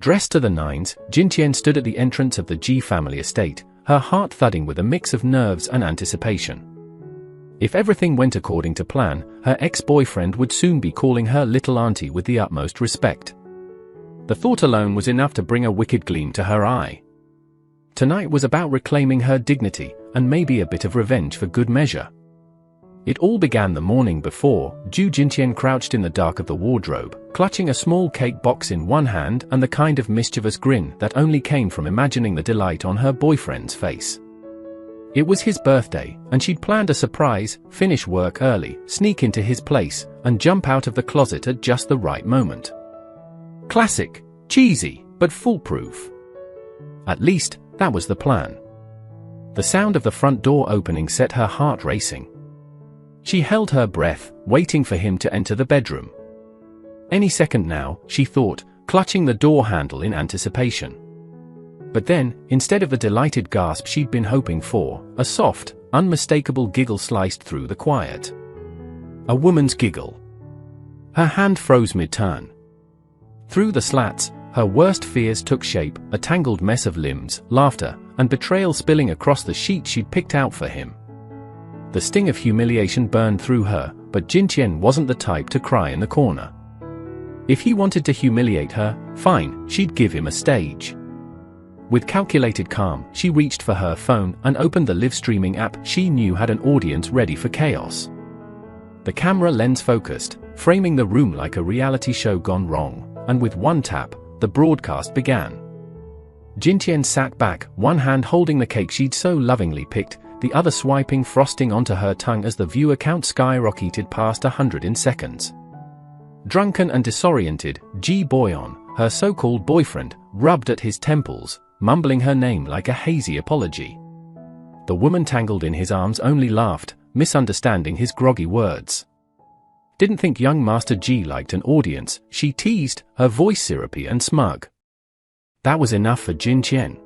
Dressed to the nines, Jintian stood at the entrance of the Ji family estate, her heart thudding with a mix of nerves and anticipation. If everything went according to plan, her ex-boyfriend would soon be calling her little auntie with the utmost respect. The thought alone was enough to bring a wicked gleam to her eye. Tonight was about reclaiming her dignity, and maybe a bit of revenge for good measure. It all began the morning before. Jintian crouched in the dark of the wardrobe, clutching a small cake box in one hand and the kind of mischievous grin that only came from imagining the delight on her boyfriend's face. It was his birthday, and she'd planned a surprise: finish work early, sneak into his place, and jump out of the closet at just the right moment. Classic, cheesy, but foolproof. At least, that was the plan. The sound of the front door opening set her heart racing. She held her breath, waiting for him to enter the bedroom. Any second now, she thought, clutching the door handle in anticipation. But then, instead of the delighted gasp she'd been hoping for, a soft, unmistakable giggle sliced through the quiet. A woman's giggle. Her hand froze mid-turn. Through the slats, her worst fears took shape, a tangled mess of limbs, laughter, and betrayal spilling across the sheet she'd picked out for him. The sting of humiliation burned through her, but Jintian wasn't the type to cry in the corner. If he wanted to humiliate her, fine, she'd give him a stage. With calculated calm, she reached for her phone and opened the live streaming app she knew had an audience ready for chaos. The camera lens focused, framing the room like a reality show gone wrong, and with one tap, the broadcast began. Jintian sat back, one hand holding the cake she'd so lovingly picked, the other swiping frosting onto her tongue as the viewer count skyrocketed past 100 in seconds. Drunken and disoriented, Ji Boyon, her so-called boyfriend, rubbed at his temples, mumbling her name like a hazy apology. The woman tangled in his arms only laughed, misunderstanding his groggy words. Didn't think young Master Ji liked an audience, she teased, her voice syrupy and smug. That was enough for Jintian.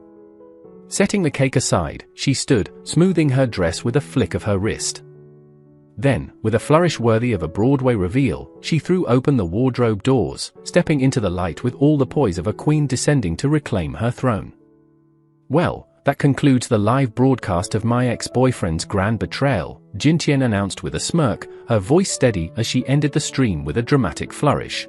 Setting the cake aside, she stood, smoothing her dress with a flick of her wrist. Then, with a flourish worthy of a Broadway reveal, she threw open the wardrobe doors, stepping into the light with all the poise of a queen descending to reclaim her throne. Well, that concludes the live broadcast of my ex-boyfriend's grand betrayal, Jintian announced with a smirk, her voice steady as she ended the stream with a dramatic flourish.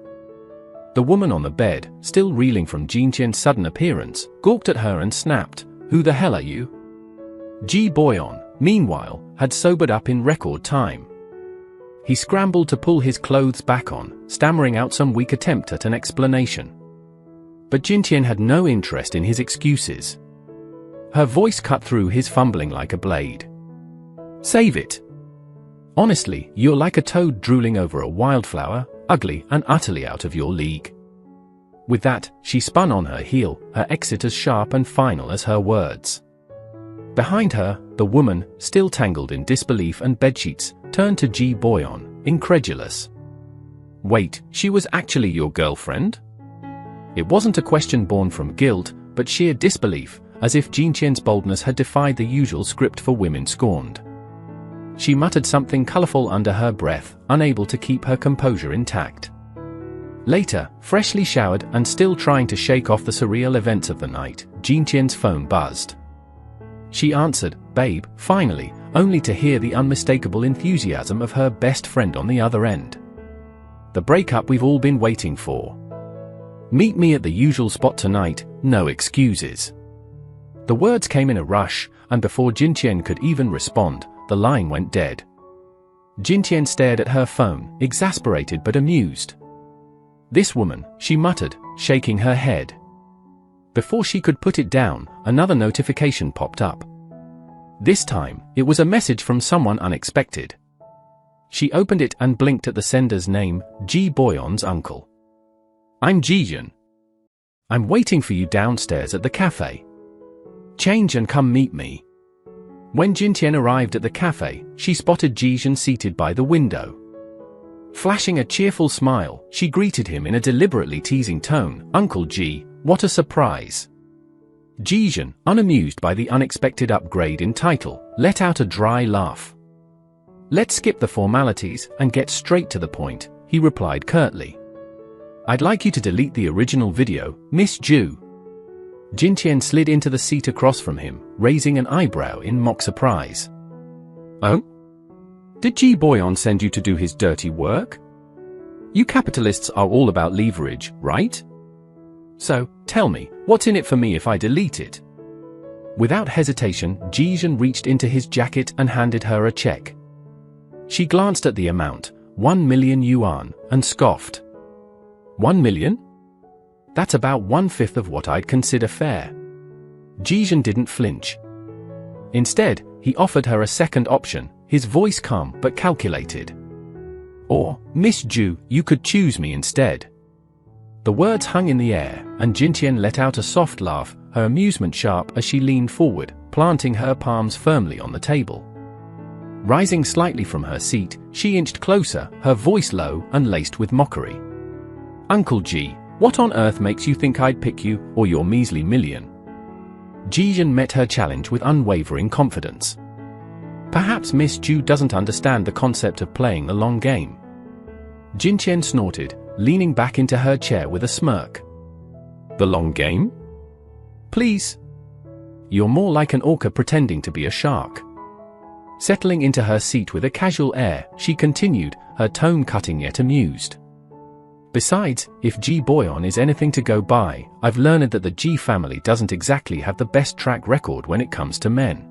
The woman on the bed, still reeling from Jintian's sudden appearance, gawked at her and snapped, "Who the hell are you?" Ji Boyon, meanwhile, had sobered up in record time. He scrambled to pull his clothes back on, stammering out some weak attempt at an explanation. But Jintian had no interest in his excuses. Her voice cut through his fumbling like a blade. "Save it. Honestly, you're like a toad drooling over a wildflower, ugly and utterly out of your league." With that, she spun on her heel, her exit as sharp and final as her words. Behind her, the woman, still tangled in disbelief and bedsheets, turned to Ji Boyon, incredulous. "Wait, she was actually your girlfriend?" It wasn't a question born from guilt, but sheer disbelief, as if Jintian's boldness had defied the usual script for women scorned. She muttered something colorful under her breath, unable to keep her composure intact. Later, freshly showered and still trying to shake off the surreal events of the night, Jintian's phone buzzed. She answered, "Babe," finally, only to hear the unmistakable enthusiasm of her best friend on the other end. "The breakup we've all been waiting for. Meet me at the usual spot tonight, no excuses." The words came in a rush, and before Jintian could even respond, the line went dead. Jintian stared at her phone, exasperated but amused. "This woman," she muttered, shaking her head. Before she could put it down, another notification popped up. This time, it was a message from someone unexpected. She opened it and blinked at the sender's name, Ji Boyon's uncle. "I'm Jijun. I'm waiting for you downstairs at the cafe. Change and come meet me." When Jintian arrived at the cafe, she spotted Jijun seated by the window. Flashing a cheerful smile, she greeted him in a deliberately teasing tone, "Uncle Ji, what a surprise." Jijun, unamused by the unexpected upgrade in title, let out a dry laugh. "Let's skip the formalities and get straight to the point," he replied curtly. I'd like you to delete the original video, Miss Ju. Jintian slid into the seat across from him, raising an eyebrow in mock surprise. Oh? Did Ji Boyon send you to do his dirty work? You capitalists are all about leverage, right? So, tell me, what's in it for me if I delete it? Without hesitation, Jijun reached into his jacket and handed her a check. She glanced at the amount, 1 million yuan, and scoffed. 1 million? That's about 1/5 of what I'd consider fair. Jijun didn't flinch. Instead, he offered her a second option, his voice calm but calculated. Or, Miss Ju, you could choose me instead. The words hung in the air, and Jintian let out a soft laugh, her amusement sharp as she leaned forward, planting her palms firmly on the table. Rising slightly from her seat, she inched closer, her voice low and laced with mockery. Uncle Ji, what on earth makes you think I'd pick you, or your measly million? Jijun met her challenge with unwavering confidence. Perhaps Miss Ju doesn't understand the concept of playing the long game. Jintian snorted, leaning back into her chair with a smirk. The long game? Please. You're more like an orca pretending to be a shark. Settling into her seat with a casual air, she continued, her tone cutting yet amused. Besides, if Ji Boyon is anything to go by, I've learned that the Ji family doesn't exactly have the best track record when it comes to men.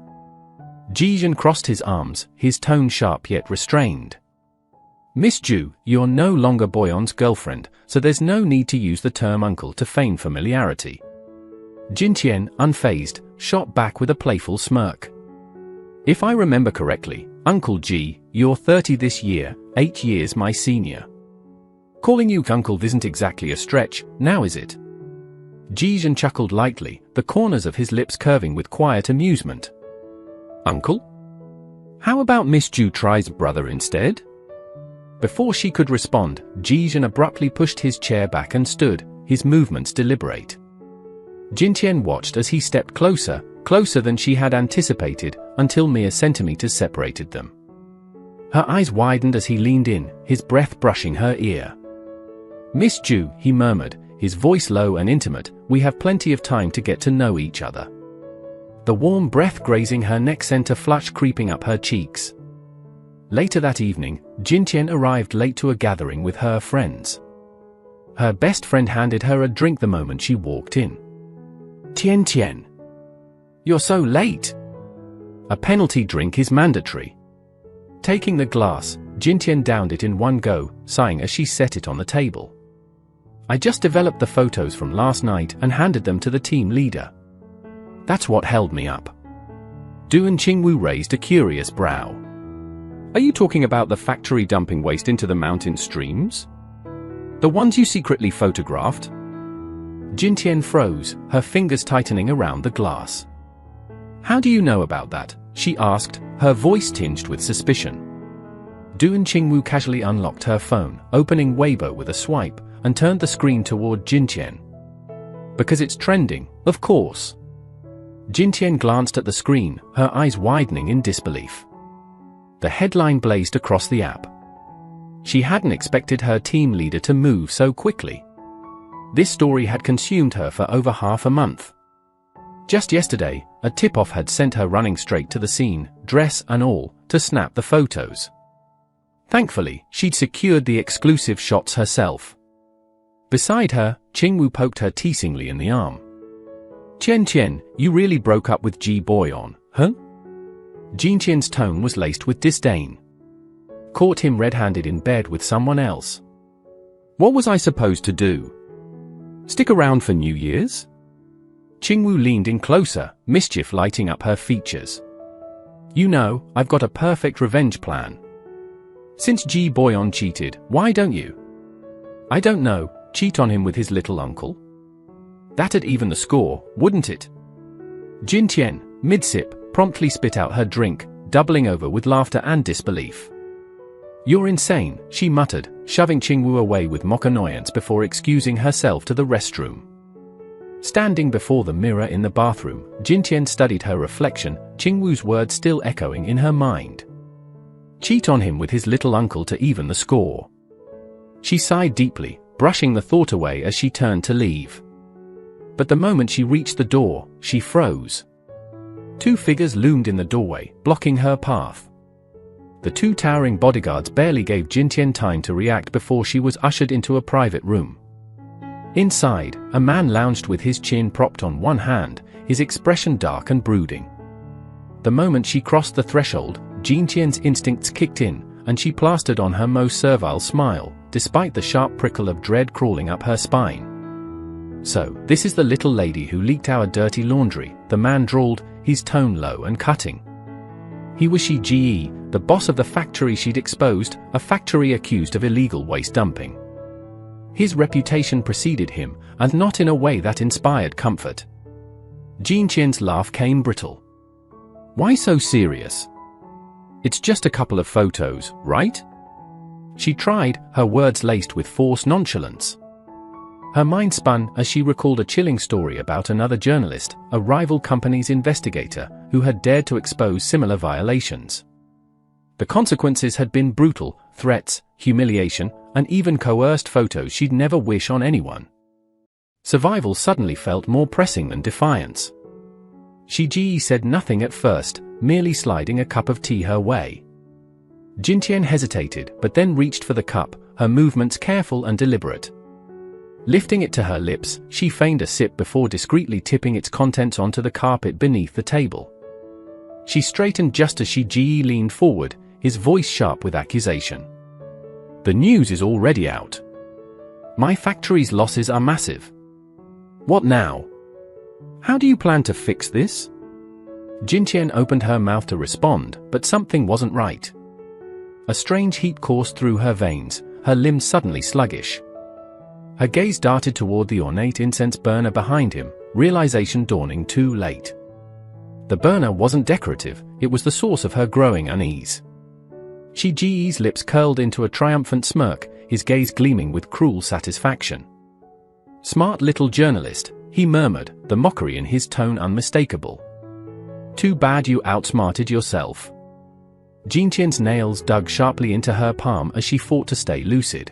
Jijun crossed his arms, his tone sharp yet restrained. Miss Ju, you're no longer Boyon's girlfriend, so there's no need to use the term uncle to feign familiarity. Jintian, unfazed, shot back with a playful smirk. If I remember correctly, Uncle Ji, you're 30 this year, 8 years my senior. Calling you uncle isn't exactly a stretch, now is it? Jijun chuckled lightly, the corners of his lips curving with quiet amusement. Uncle? How about Miss Ju tries brother instead? Before she could respond, Jijun abruptly pushed his chair back and stood, his movements deliberate. Jintian watched as he stepped closer, closer than she had anticipated, until mere centimeters separated them. Her eyes widened as he leaned in, his breath brushing her ear. Miss Ju, he murmured, his voice low and intimate, we have plenty of time to get to know each other. The warm breath grazing her neck sent a flush creeping up her cheeks. Later that evening, Jintian arrived late to a gathering with her friends. Her best friend handed her a drink the moment she walked in. Tian. You're so late. A penalty drink is mandatory. Taking the glass, Jintian downed it in one go, sighing as she set it on the table. I just developed the photos from last night and handed them to the team leader. That's what held me up. Duan Qingwu raised a curious brow. Are you talking about the factory dumping waste into the mountain streams? The ones you secretly photographed? Jintian froze, her fingers tightening around the glass. How do you know about that? She asked, her voice tinged with suspicion. Duan Qingwu casually unlocked her phone, opening Weibo with a swipe, and turned the screen toward Jintian. Because it's trending, of course. Jintian glanced at the screen, her eyes widening in disbelief. The headline blazed across the app. She hadn't expected her team leader to move so quickly. This story had consumed her for over half a month. Just yesterday, a tip-off had sent her running straight to the scene, dress and all, to snap the photos. Thankfully, she'd secured the exclusive shots herself. Beside her, Qingwu poked her teasingly in the arm. Qian, you really broke up with Ji Boyon, huh? Jintian's tone was laced with disdain. Caught him red-handed in bed with someone else. What was I supposed to do? Stick around for New Year's? Qingwu leaned in closer, mischief lighting up her features. You know, I've got a perfect revenge plan. Since Ji Boyon cheated, why don't you? I don't know, cheat on him with his little uncle? That'd even the score, wouldn't it? Jintian, mid-sip, promptly spit out her drink, doubling over with laughter and disbelief. You're insane, she muttered, shoving Qingwu away with mock annoyance before excusing herself to the restroom. Standing before the mirror in the bathroom, Jintian studied her reflection, Qingwu's words still echoing in her mind. Cheat on him with his little uncle to even the score. She sighed deeply, brushing the thought away as she turned to leave. But the moment she reached the door, she froze. Two figures loomed in the doorway, blocking her path. The two towering bodyguards barely gave Jintian time to react before she was ushered into a private room. Inside, a man lounged with his chin propped on one hand, his expression dark and brooding. The moment she crossed the threshold, Jintian's instincts kicked in, and she plastered on her most servile smile, despite the sharp prickle of dread crawling up her spine. "So, this is the little lady who leaked our dirty laundry," the man drawled, his tone low and cutting. He was Shi, the boss of the factory she'd exposed, a factory accused of illegal waste dumping. His reputation preceded him, and not in a way that inspired comfort. Jintian's laugh came brittle. "Why so serious? It's just a couple of photos, right?" She tried, her words laced with forced nonchalance. Her mind spun as she recalled a chilling story about another journalist, a rival company's investigator, who had dared to expose similar violations. The consequences had been brutal: threats, humiliation, and even coerced photos she'd never wish on anyone. Survival suddenly felt more pressing than defiance. Shi said nothing at first, merely sliding a cup of tea her way. Jintian hesitated, but then reached for the cup, her movements careful and deliberate. Lifting it to her lips, she feigned a sip before discreetly tipping its contents onto the carpet beneath the table. She straightened just as Shi leaned forward, his voice sharp with accusation. "The news is already out. My factory's losses are massive. What now? How do you plan to fix this?" Jintian opened her mouth to respond, but something wasn't right. A strange heat coursed through her veins, her limbs suddenly sluggish. Her gaze darted toward the ornate incense burner behind him, realization dawning too late. The burner wasn't decorative, it was the source of her growing unease. Shi's lips curled into a triumphant smirk, his gaze gleaming with cruel satisfaction. "Smart little journalist," he murmured, the mockery in his tone unmistakable. "Too bad you outsmarted yourself." Jintian's nails dug sharply into her palm as she fought to stay lucid.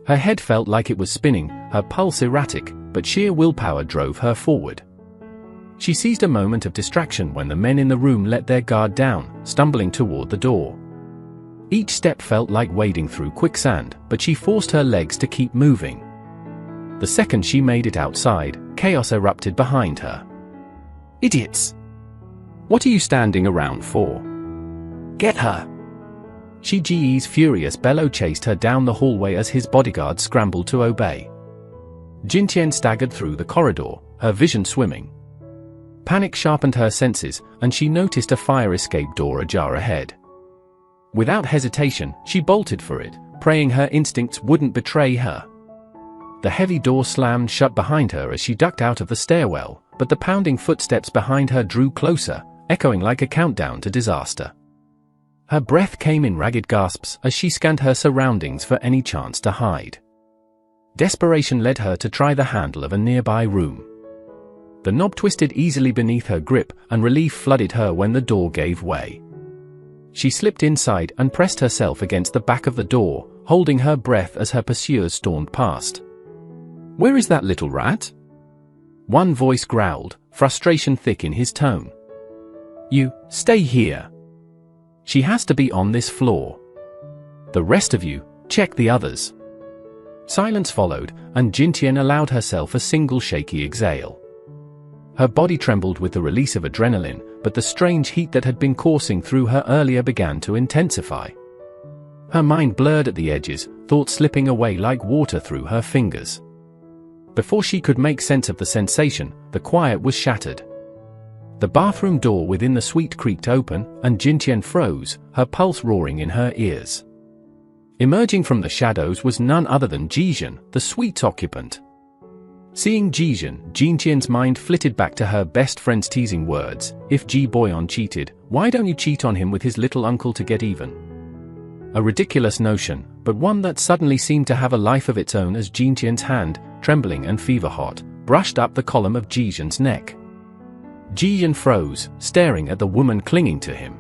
Her head felt like it was spinning, her pulse erratic, but sheer willpower drove her forward. She seized a moment of distraction when the men in the room let their guard down, stumbling toward the door. Each step felt like wading through quicksand, but she forced her legs to keep moving. The second she made it outside, chaos erupted behind her. "Idiots! What are you standing around for? Get her!" Shi's furious bellow chased her down the hallway as his bodyguards scrambled to obey. Jintian staggered through the corridor, her vision swimming. Panic sharpened her senses, and she noticed a fire escape door ajar ahead. Without hesitation, she bolted for it, praying her instincts wouldn't betray her. The heavy door slammed shut behind her as she ducked out of the stairwell, but the pounding footsteps behind her drew closer, echoing like a countdown to disaster. Her breath came in ragged gasps as she scanned her surroundings for any chance to hide. Desperation led her to try the handle of a nearby room. The knob twisted easily beneath her grip, and relief flooded her when the door gave way. She slipped inside and pressed herself against the back of the door, holding her breath as her pursuers stormed past. "Where is that little rat?" One voice growled, frustration thick in his tone. "You, stay here. She has to be on this floor. The rest of you, check the others." Silence followed, and Jintian allowed herself a single shaky exhale. Her body trembled with the release of adrenaline, but the strange heat that had been coursing through her earlier began to intensify. Her mind blurred at the edges, thoughts slipping away like water through her fingers. Before she could make sense of the sensation, the quiet was shattered. The bathroom door within the suite creaked open, and Jintian froze, her pulse roaring in her ears. Emerging from the shadows was none other than Jijin, the suite's occupant. Seeing Jijin, Jintian's mind flitted back to her best friend's teasing words, "If Ji-Boyon cheated, why don't you cheat on him with his little uncle to get even?" A ridiculous notion, but one that suddenly seemed to have a life of its own as Jintian's hand, trembling and fever-hot, brushed up the column of Jijin's neck. Jijin froze, staring at the woman clinging to him.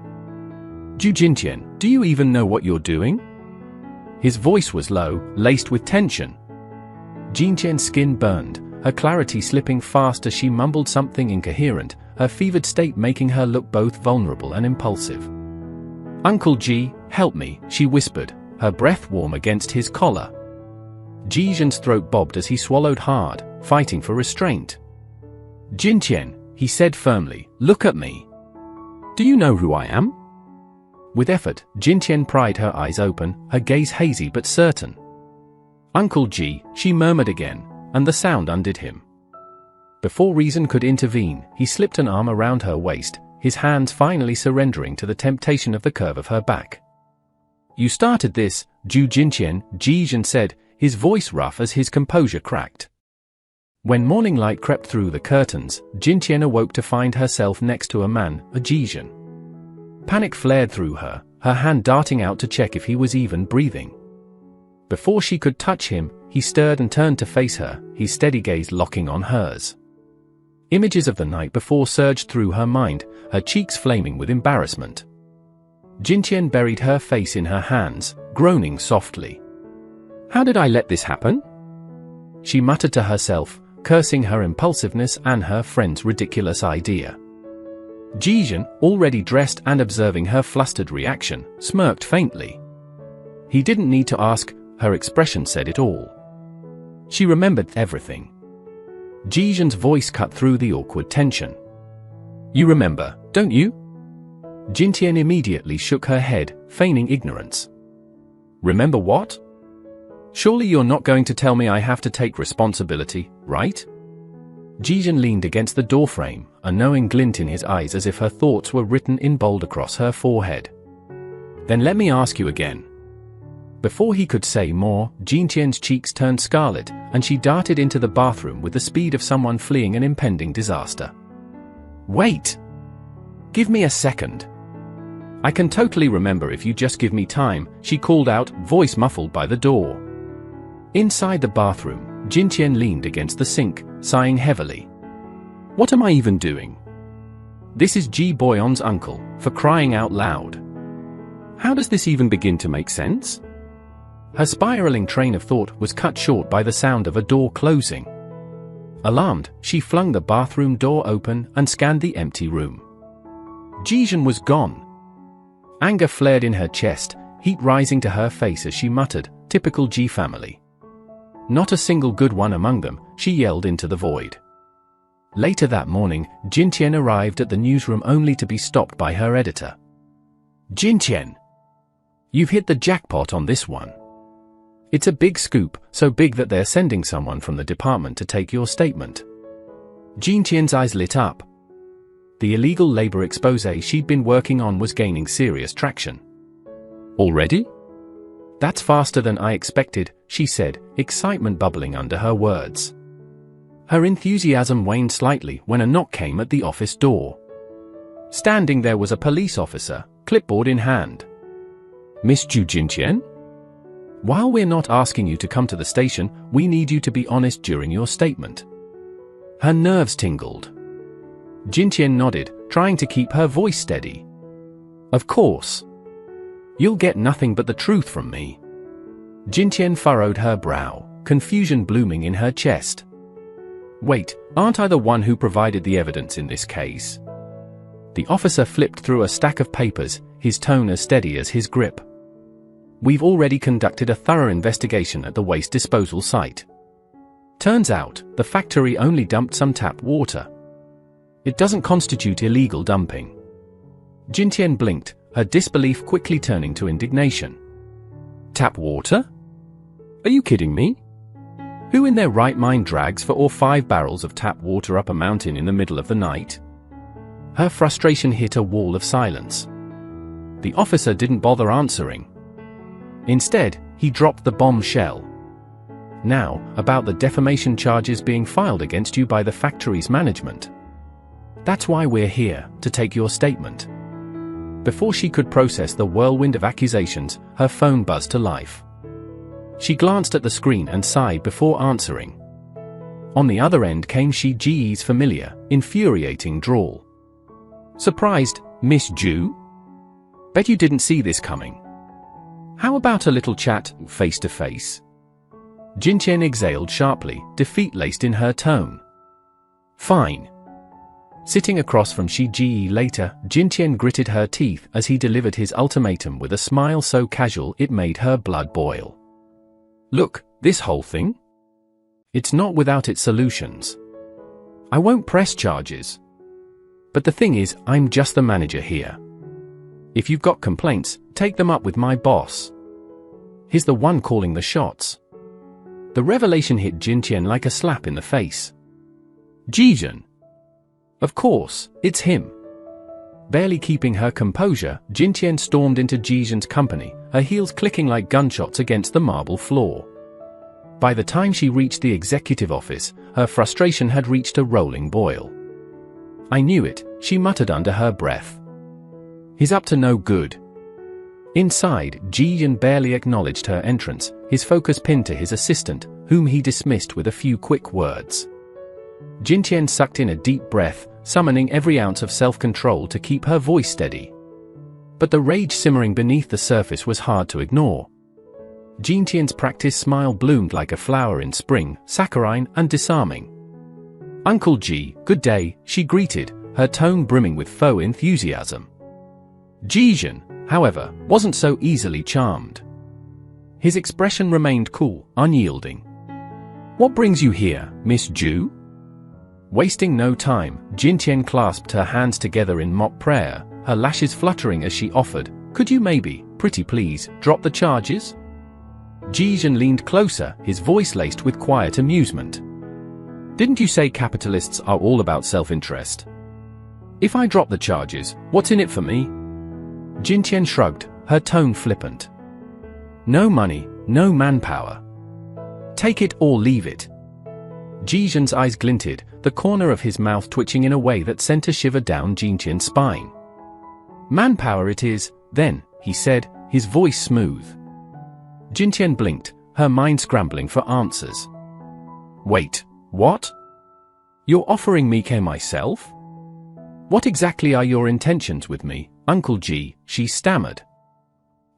"Jintian, do you even know what you're doing?" His voice was low, laced with tension. Jinqian's skin burned, her clarity slipping fast as she mumbled something incoherent, her fevered state making her look both vulnerable and impulsive. "Uncle Ji, help me," she whispered, her breath warm against his collar. Jinqian's throat bobbed as he swallowed hard, fighting for restraint. "Jinqian," he said firmly, "look at me. Do you know who I am?" With effort, Jinqian pried her eyes open, her gaze hazy but certain. "Uncle Ji," she murmured again, and the sound undid him. Before reason could intervene, he slipped an arm around her waist, his hands finally surrendering to the temptation of the curve of her back. "You started this, Zhu Jinqian," Jinqian said, his voice rough as his composure cracked. When morning light crept through the curtains, Jinqian awoke to find herself next to a man, a Jinqian. Panic flared through her, her hand darting out to check if he was even breathing. Before she could touch him, he stirred and turned to face her, his steady gaze locking on hers. Images of the night before surged through her mind, her cheeks flaming with embarrassment. Jinqian buried her face in her hands, groaning softly. "How did I let this happen?" she muttered to herself, cursing her impulsiveness and her friend's ridiculous idea. Jinqian, already dressed and observing her flustered reaction, smirked faintly. He didn't need to ask, her expression said it all. She remembered everything. Jinqian's voice cut through the awkward tension. "You remember, don't you?" Jinqian immediately shook her head, feigning ignorance. "Remember what? Surely you're not going to tell me I have to take responsibility, right?" Jinqian leaned against the doorframe, a knowing glint in his eyes as if her thoughts were written in bold across her forehead. "Then let me ask you again." Before he could say more, Jinqian's cheeks turned scarlet, and she darted into the bathroom with the speed of someone fleeing an impending disaster. "Wait! Give me a second. I can totally remember if you just give me time," she called out, voice muffled by the door. Inside the bathroom, Jinqian leaned against the sink, sighing heavily. "What am I even doing? This is Ji Boyon's uncle, for crying out loud. How does this even begin to make sense?" Her spiraling train of thought was cut short by the sound of a door closing. Alarmed, she flung the bathroom door open and scanned the empty room. Jinqian was gone. Anger flared in her chest, heat rising to her face as she muttered, "Typical Ji family. Not a single good one among them," she yelled into the void. Later that morning, Jinqian arrived at the newsroom only to be stopped by her editor. "Jinqian, you've hit the jackpot on this one. It's a big scoop, so big that they're sending someone from the department to take your statement." Jinqian's eyes lit up. The illegal labor expose she'd been working on was gaining serious traction. "Already? That's faster than I expected," she said, excitement bubbling under her words. Her enthusiasm waned slightly when a knock came at the office door. Standing there was a police officer, clipboard in hand. "Miss Zhu Jinqian? While we're not asking you to come to the station, we need you to be honest during your statement." Her nerves tingled. Jinqian nodded, trying to keep her voice steady. "Of course. You'll get nothing but the truth from me." Jinqian furrowed her brow, confusion blooming in her chest. "Wait, aren't I the one who provided the evidence in this case?" The officer flipped through a stack of papers, his tone as steady as his grip. "We've already conducted a thorough investigation at the waste disposal site. Turns out, the factory only dumped some tap water. It doesn't constitute illegal dumping." Jinqian blinked, her disbelief quickly turning to indignation. "Tap water? Are you kidding me? Who in their right mind drags 4 or 5 barrels of tap water up a mountain in the middle of the night?" Her frustration hit a wall of silence. The officer didn't bother answering. Instead, he dropped the bombshell. "Now, about the defamation charges being filed against you by the factory's management. That's why we're here, to take your statement." Before she could process the whirlwind of accusations, her phone buzzed to life. She glanced at the screen and sighed before answering. On the other end came Shi Ji's familiar, infuriating drawl. "Surprised, Miss Zhu? Bet you didn't see this coming. How about a little chat, face to face?" Jintian exhaled sharply, defeat laced in her tone. Fine. Sitting across from Shi Ji later, Jintian gritted her teeth as he delivered his ultimatum with a smile so casual it made her blood boil. Look, this whole thing? It's not without its solutions. I won't press charges. But the thing is, I'm just the manager here. If you've got complaints, take them up with my boss. He's the one calling the shots. The revelation hit Jintian like a slap in the face. Jijun. Of course, it's him. Barely keeping her composure, Jintian stormed into Jijun's company, her heels clicking like gunshots against the marble floor. By the time she reached the executive office, her frustration had reached a rolling boil. I knew it, she muttered under her breath. He's up to no good. Inside, Jijun barely acknowledged her entrance, his focus pinned to his assistant, whom he dismissed with a few quick words. Jintian sucked in a deep breath, summoning every ounce of self-control to keep her voice steady. But the rage simmering beneath the surface was hard to ignore. Jintian's practiced smile bloomed like a flower in spring, saccharine and disarming. Uncle Ji, good day, she greeted, her tone brimming with faux enthusiasm. Jijun, however, wasn't so easily charmed. His expression remained cool, unyielding. What brings you here, Miss Ju? Wasting no time, Jintian clasped her hands together in mock prayer, her lashes fluttering as she offered, could you maybe, pretty please, drop the charges? Jijun leaned closer, his voice laced with quiet amusement. Didn't you say capitalists are all about self-interest? If I drop the charges, what's in it for me? Jintian shrugged, her tone flippant. No money, no manpower. Take it or leave it. Jijun's eyes glinted, the corner of his mouth twitching in a way that sent a shiver down Jintian's spine. Manpower it is, then, he said, his voice smooth. Jintian blinked, her mind scrambling for answers. Wait, what? You're offering me myself? What exactly are your intentions with me, Uncle Ji? She stammered.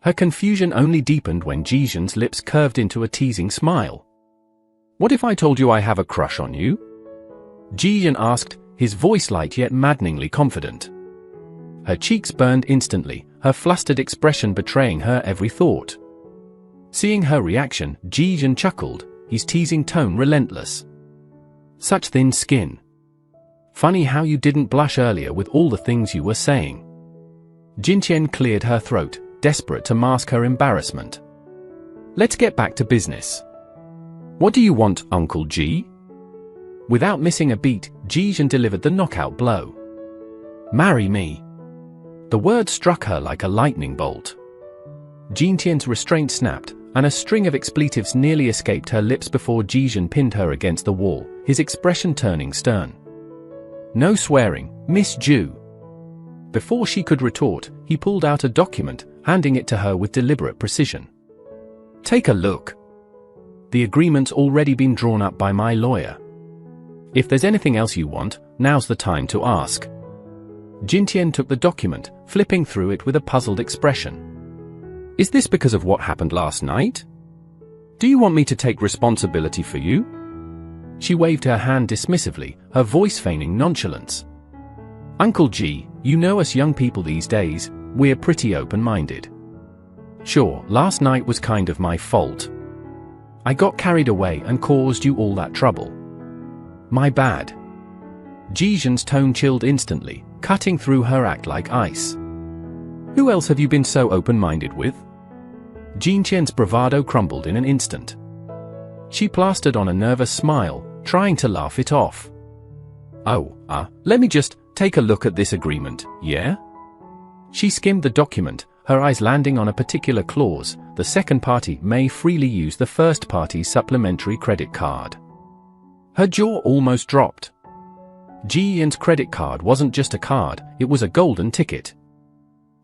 Her confusion only deepened when Jijun's lips curved into a teasing smile. What if I told you I have a crush on you? Jijun asked, his voice light yet maddeningly confident. Her cheeks burned instantly, her flustered expression betraying her every thought. Seeing her reaction, Jijun chuckled, his teasing tone relentless. Such thin skin. Funny how you didn't blush earlier with all the things you were saying. Jintian cleared her throat, desperate to mask her embarrassment. Let's get back to business. What do you want, Uncle Ji? Without missing a beat, Jijun delivered the knockout blow. Marry me. The word struck her like a lightning bolt. Jintian's restraint snapped, and a string of expletives nearly escaped her lips before Jijun pinned her against the wall, his expression turning stern. No swearing, Miss Ju. Before she could retort, he pulled out a document, handing it to her with deliberate precision. Take a look. The agreement's already been drawn up by my lawyer. If there's anything else you want, now's the time to ask. Jintian took the document, flipping through it with a puzzled expression. Is this because of what happened last night? Do you want me to take responsibility for you? She waved her hand dismissively, her voice feigning nonchalance. Uncle Ji, you know us young people these days, we're pretty open-minded. Sure, last night was kind of my fault. I got carried away and caused you all that trouble. My bad. Jijun's tone chilled instantly, cutting through her act like ice. Who else have you been so open-minded with? Jintian's bravado crumbled in an instant. She plastered on a nervous smile, trying to laugh it off. Let me just take a look at this agreement, yeah? She skimmed the document, her eyes landing on a particular clause: the second party may freely use the first party's supplementary credit card. Her jaw almost dropped. Jiyun's credit card wasn't just a card, it was a golden ticket.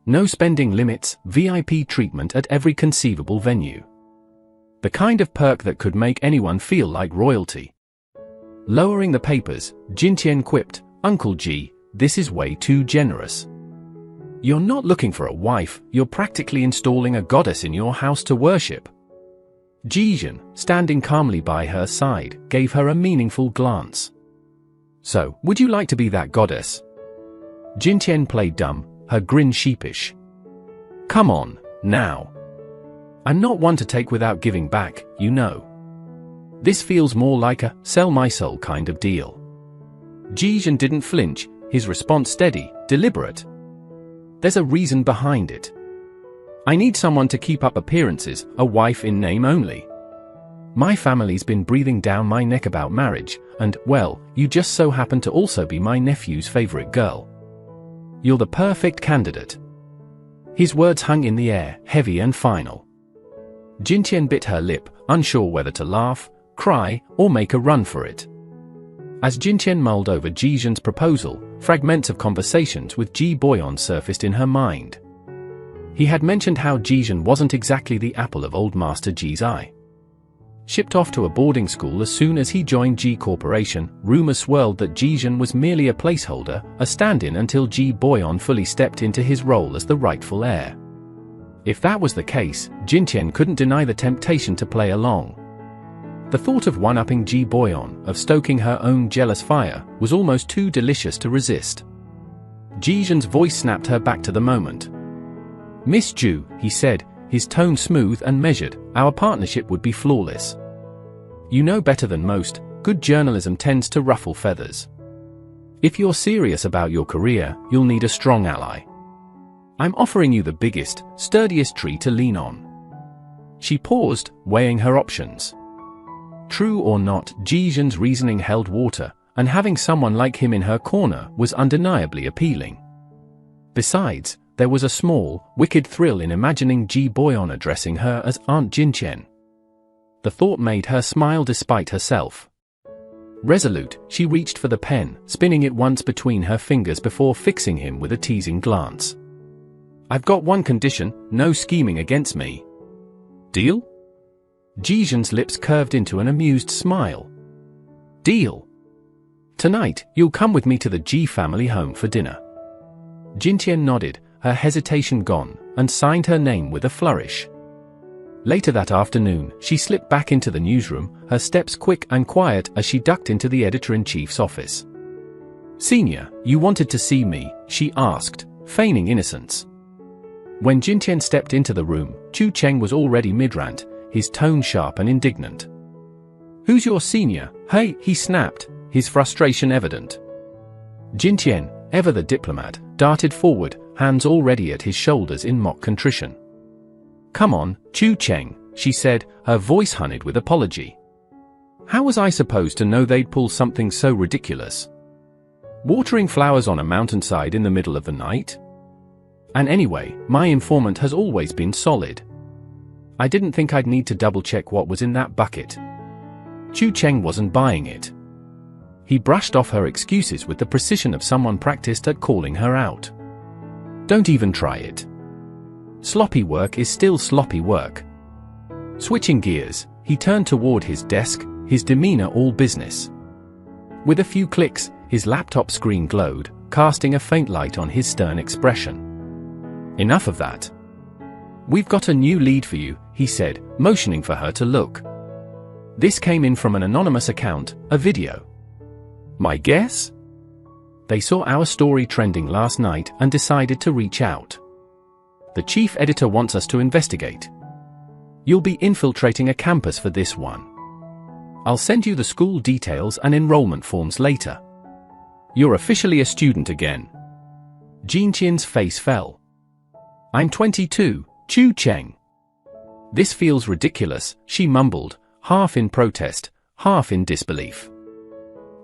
No spending limits, VIP treatment at every conceivable venue. The kind of perk that could make anyone feel like royalty. Lowering the papers, Jintian quipped, Uncle Ji, this is way too generous. You're not looking for a wife, you're practically installing a goddess in your house to worship. Jijin, standing calmly by her side, gave her a meaningful glance. So, would you like to be that goddess? Jintian played dumb, her grin sheepish. Come on, now. I'm not one to take without giving back, you know. This feels more like a sell my soul kind of deal. Jijin didn't flinch, his response steady, deliberate. There's a reason behind it. I need someone to keep up appearances, a wife in name only. My family's been breathing down my neck about marriage, and, well, you just so happen to also be my nephew's favorite girl. You're the perfect candidate. His words hung in the air, heavy and final. Jintian bit her lip, unsure whether to laugh, cry, or make a run for it. As Jintian mulled over Jijin's proposal, fragments of conversations with Ji Boyon surfaced in her mind. He had mentioned how Jijin wasn't exactly the apple of old Master Ji's eye. Shipped off to a boarding school as soon as he joined Ji Corporation, rumors swirled that Jijin was merely a placeholder, a stand-in until Ji Boyon fully stepped into his role as the rightful heir. If that was the case, Jintian couldn't deny the temptation to play along. The thought of one-upping Ji Boyon, of stoking her own jealous fire, was almost too delicious to resist. Jijin's voice snapped her back to the moment. Miss Ju, he said, his tone smooth and measured, our partnership would be flawless. You know better than most, good journalism tends to ruffle feathers. If you're serious about your career, you'll need a strong ally. I'm offering you the biggest, sturdiest tree to lean on. She paused, weighing her options. True or not, Jijin's reasoning held water, and having someone like him in her corner was undeniably appealing. Besides, there was a small, wicked thrill in imagining Ji Boyon addressing her as Aunt Jintian. The thought made her smile despite herself. Resolute, she reached for the pen, spinning it once between her fingers before fixing him with a teasing glance. I've got one condition, no scheming against me. Deal? Jijin's lips curved into an amused smile. Deal. Tonight, you'll come with me to the Ji family home for dinner. Jintian nodded, her hesitation gone, and signed her name with a flourish. Later that afternoon, she slipped back into the newsroom, her steps quick and quiet as she ducked into the editor-in-chief's office. Senior, you wanted to see me, she asked, feigning innocence. When Jintian stepped into the room, Chu Cheng was already mid-rant, his tone sharp and indignant. Who's your senior? Hey, he snapped, his frustration evident. Jintian, ever the diplomat, darted forward, hands already at his shoulders in mock contrition. Come on, Chu Cheng, she said, her voice honeyed with apology. How was I supposed to know they'd pull something so ridiculous? Watering flowers on a mountainside in the middle of the night? And anyway, my informant has always been solid. I didn't think I'd need to double-check what was in that bucket. Chu Cheng wasn't buying it. He brushed off her excuses with the precision of someone practiced at calling her out. Don't even try it. Sloppy work is still sloppy work. Switching gears, he turned toward his desk, his demeanor all business. With a few clicks, his laptop screen glowed, casting a faint light on his stern expression. Enough of that. We've got a new lead for you, he said, motioning for her to look. This came in from an anonymous account, a video. My guess? They saw our story trending last night and decided to reach out. The chief editor wants us to investigate. You'll be infiltrating a campus for this one. I'll send you the school details and enrollment forms later. You're officially a student again. Jintian's face fell. I'm 22, Chu Cheng. This feels ridiculous, she mumbled, half in protest, half in disbelief.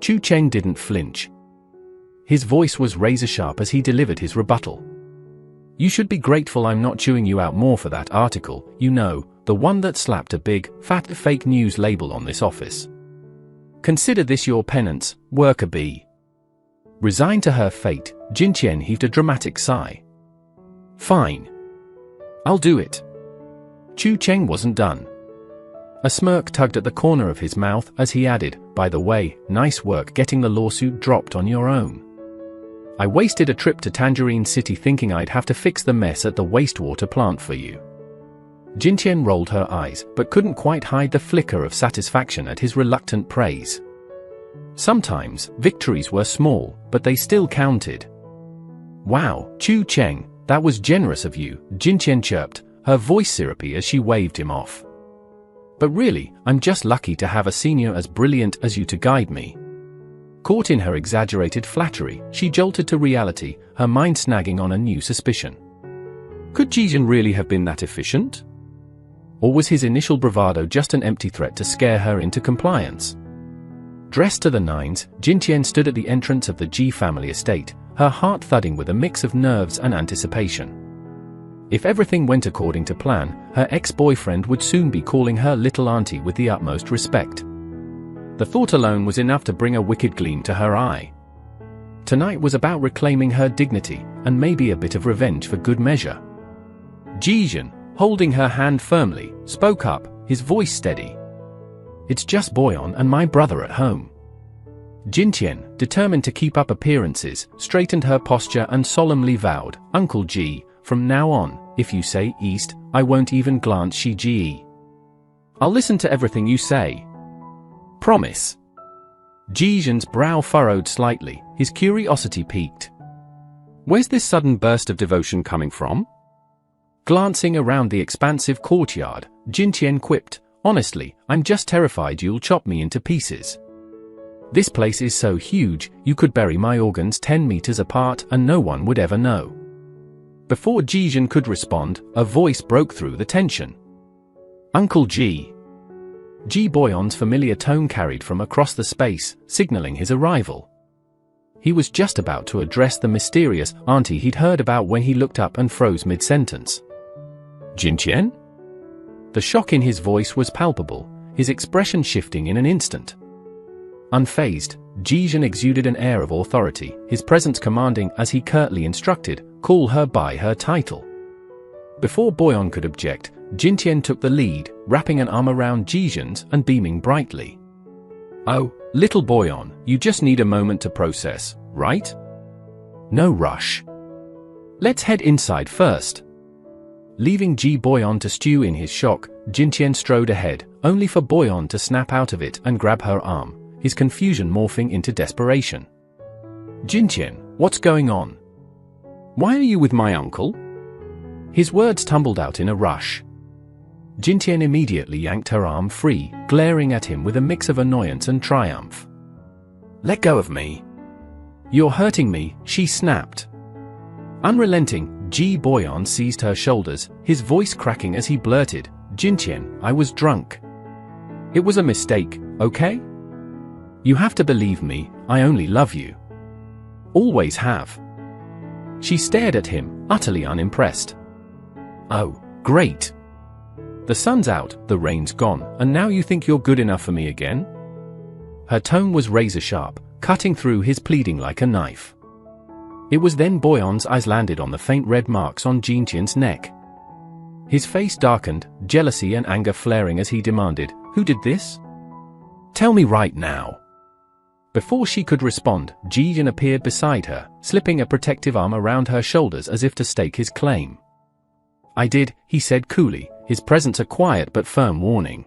Chu Cheng didn't flinch. His voice was razor-sharp as he delivered his rebuttal. You should be grateful I'm not chewing you out more for that article, you know, the one that slapped a big, fat fake news label on this office. Consider this your penance, worker bee. Resigned to her fate, Jintian heaved a dramatic sigh. Fine. I'll do it. Chu Cheng wasn't done. A smirk tugged at the corner of his mouth as he added, by the way, nice work getting the lawsuit dropped on your own. I wasted a trip to Tangerine City thinking I'd have to fix the mess at the wastewater plant for you. Jintian rolled her eyes but couldn't quite hide the flicker of satisfaction at his reluctant praise. Sometimes, victories were small, but they still counted. "Wow, Chu Cheng, that was generous of you," Jintian chirped, her voice syrupy as she waved him off. "But really, I'm just lucky to have a senior as brilliant as you to guide me." Caught in her exaggerated flattery, she jolted to reality, her mind snagging on a new suspicion. Could Jijin really have been that efficient? Or was his initial bravado just an empty threat to scare her into compliance? Dressed to the nines, Jintian stood at the entrance of the Ji family estate, her heart thudding with a mix of nerves and anticipation. If everything went according to plan, her ex-boyfriend would soon be calling her little auntie with the utmost respect. The thought alone was enough to bring a wicked gleam to her eye. Tonight was about reclaiming her dignity, and maybe a bit of revenge for good measure. Jijin, holding her hand firmly, spoke up, his voice steady. "It's just Boyon and my brother at home." Jintian, determined to keep up appearances, straightened her posture and solemnly vowed, "Uncle Ji, from now on, if you say east, I won't even glance Shi-ji. I'll listen to everything you say. Promise." Jijin's brow furrowed slightly, his curiosity piqued. "Where's this sudden burst of devotion coming from?" Glancing around the expansive courtyard, Jintian quipped, "Honestly, I'm just terrified you'll chop me into pieces. This place is so huge, you could bury my organs 10 meters apart and no one would ever know." Before Jijin could respond, a voice broke through the tension. "Uncle Ji." Ji Boyon's familiar tone carried from across the space, signaling his arrival. He was just about to address the mysterious auntie he'd heard about when he looked up and froze mid-sentence. "Jintian?" The shock in his voice was palpable, his expression shifting in an instant. Unfazed, Jijin exuded an air of authority, his presence commanding as he curtly instructed, "Call her by her title." Before Boyon could object, Jintian took the lead, wrapping an arm around Jijin's and beaming brightly. "Oh, little Boyon, you just need a moment to process, right? No rush. Let's head inside first." Leaving Ji Boyon to stew in his shock, Jintian strode ahead, only for Boyon to snap out of it and grab her arm, his confusion morphing into desperation. "Jintian, what's going on? Why are you with my uncle?" His words tumbled out in a rush. Jintian immediately yanked her arm free, glaring at him with a mix of annoyance and triumph. "Let go of me. You're hurting me," she snapped. Unrelenting, Ji Boyon seized her shoulders, his voice cracking as he blurted, "Jintian, I was drunk. It was a mistake, okay? You have to believe me, I only love you. Always have." She stared at him, utterly unimpressed. "Oh, great. The sun's out, the rain's gone, and now you think you're good enough for me again?" Her tone was razor-sharp, cutting through his pleading like a knife. It was then Boyon's eyes landed on the faint red marks on Jintian's neck. His face darkened, jealousy and anger flaring as he demanded, "Who did this? Tell me right now." Before she could respond, Jijin appeared beside her, slipping a protective arm around her shoulders as if to stake his claim. "I did," he said coolly, his presence a quiet but firm warning.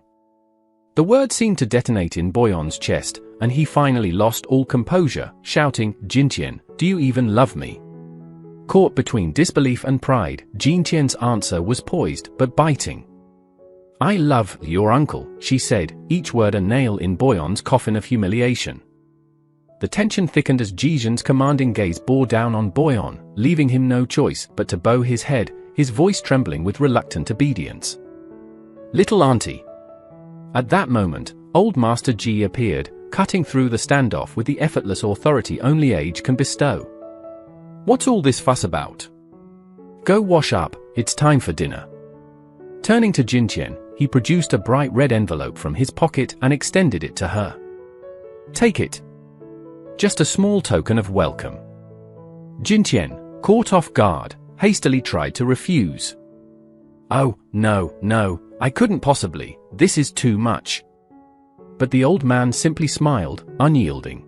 The word seemed to detonate in Boyon's chest, and he finally lost all composure, shouting, "Jintian, do you even love me?" Caught between disbelief and pride, Jintian's answer was poised but biting. "I love your uncle," she said, each word a nail in Boyon's coffin of humiliation. The tension thickened as Jijin's commanding gaze bore down on Boyon, leaving him no choice but to bow his head, his voice trembling with reluctant obedience. "Little auntie." At that moment, old Master Ji appeared, cutting through the standoff with the effortless authority only age can bestow. "What's all this fuss about? Go wash up, it's time for dinner." Turning to Jintian, he produced a bright red envelope from his pocket and extended it to her. "Take it. Just a small token of welcome." Jintian, caught off guard, hastily tried to refuse. "Oh, no, I couldn't possibly, this is too much." But the old man simply smiled, unyielding.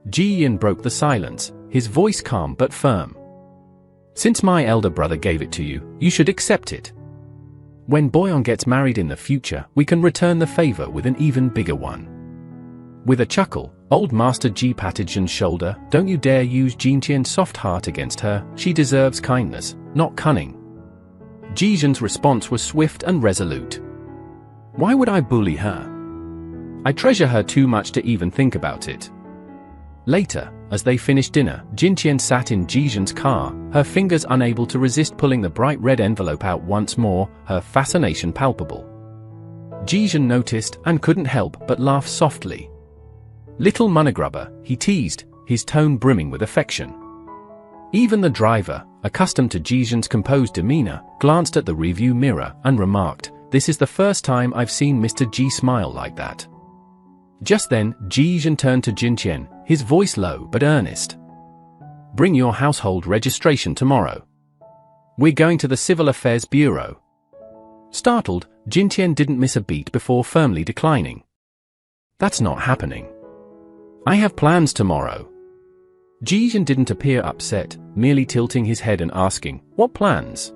Ji-yin broke the silence, his voice calm but firm. "Since my elder brother gave it to you, you should accept it. When Boyon gets married in the future, we can return the favor with an even bigger one. With a chuckle, old Master Ji patted Jin's shoulder. Don't you dare use Jintian's soft heart against her. She deserves kindness, not cunning. Jin's response was swift and resolute. Why would I bully her? I treasure her too much to even think about it. Later, as they finished dinner, Jintian sat in Jin's car, her fingers unable to resist pulling the bright red envelope out once more, her fascination palpable. Jin noticed and couldn't help but laugh softly. Little moneygrubber, he teased, his tone brimming with affection. Even the driver, accustomed to Jin's composed demeanor, glanced at the rearview mirror and remarked, "This is the first time I've seen Mr. Ji smile like that." Just then, Jin turned to Jintian, his voice low but earnest. "Bring your household registration tomorrow. We're going to the Civil Affairs Bureau." Startled, Jintian didn't miss a beat before firmly declining. "That's not happening. I have plans tomorrow." Jin didn't appear upset, merely tilting his head and asking, "What plans?"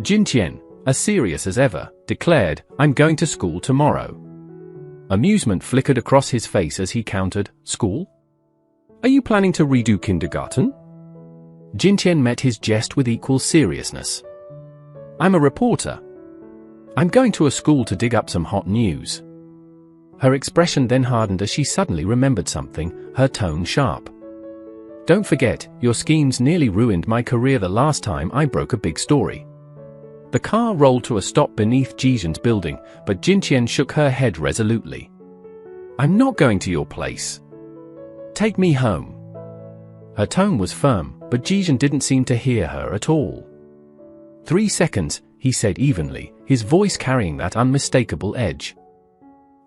Jintian, as serious as ever, declared, "I'm going to school tomorrow." Amusement flickered across his face as he countered, "School? Are you planning to redo kindergarten?" Jintian met his jest with equal seriousness. "I'm a reporter. I'm going to a school to dig up some hot news." Her expression then hardened as she suddenly remembered something, her tone sharp. "Don't forget, your schemes nearly ruined my career the last time I broke a big story." The car rolled to a stop beneath Jin's building, but Jintian shook her head resolutely. "I'm not going to your place. Take me home." Her tone was firm, but Jin didn't seem to hear her at all. 3 seconds, he said evenly, his voice carrying that unmistakable edge.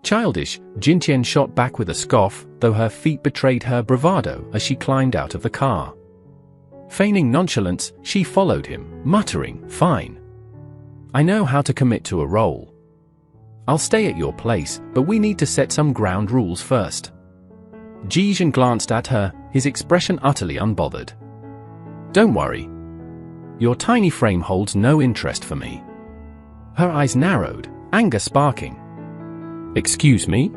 Childish, Jintian shot back with a scoff, though her feet betrayed her bravado as she climbed out of the car. Feigning nonchalance, she followed him, muttering, "Fine. I know how to commit to a role. I'll stay at your place, but we need to set some ground rules first." Jin glanced at her, his expression utterly unbothered. "Don't worry. Your tiny frame holds no interest for me." Her eyes narrowed, anger sparking. "Excuse me?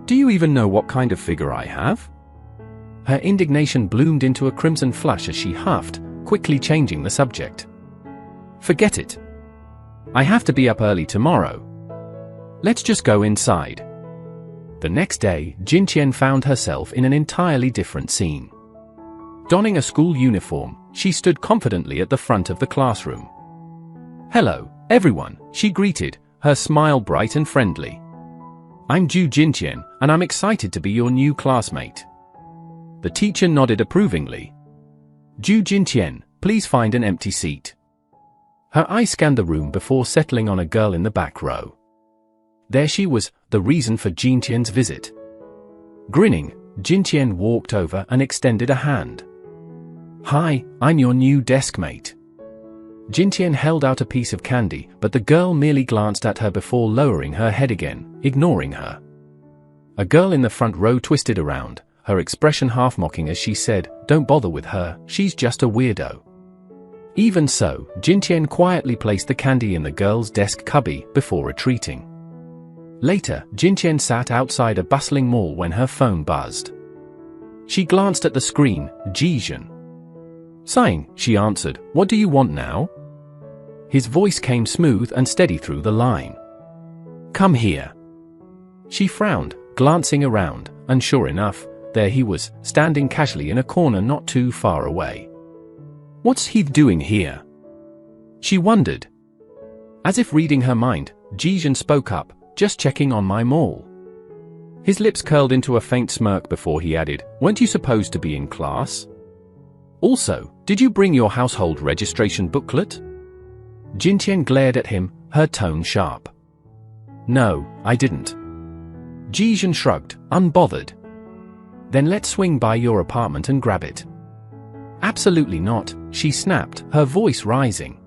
Do you even know what kind of figure I have?" Her indignation bloomed into a crimson flush as she huffed, quickly changing the subject. "Forget it. I have to be up early tomorrow. Let's just go inside." The next day, Jintian found herself in an entirely different scene. Donning a school uniform, she stood confidently at the front of the classroom. "Hello, everyone," she greeted, her smile bright and friendly. "I'm Jintian, and I'm excited to be your new classmate." The teacher nodded approvingly. "Jintian, please find an empty seat." Her eye scanned the room before settling on a girl in the back row. There she was, the reason for Jintian's visit. Grinning, Jintian walked over and extended a hand. "Hi, I'm your new desk mate." Jintian held out a piece of candy, but the girl merely glanced at her before lowering her head again, ignoring her. A girl in the front row twisted around, her expression half mocking as she said, "Don't bother with her, she's just a weirdo." Even so, Jintian quietly placed the candy in the girl's desk cubby before retreating. Later, Jintian sat outside a bustling mall when her phone buzzed. She glanced at the screen, Jin. Sighing, she answered, "What do you want now?" His voice came smooth and steady through the line. "Come here." She frowned, glancing around, and sure enough, there he was, standing casually in a corner not too far away. What's he doing here? She wondered. As if reading her mind, Jin spoke up, "Just checking on my mall." His lips curled into a faint smirk before he added, "Weren't you supposed to be in class? Also, did you bring your household registration booklet?" Jintian glared at him, her tone sharp. "No, I didn't." Jin shrugged, unbothered. "Then let's swing by your apartment and grab it." "Absolutely not," she snapped, her voice rising.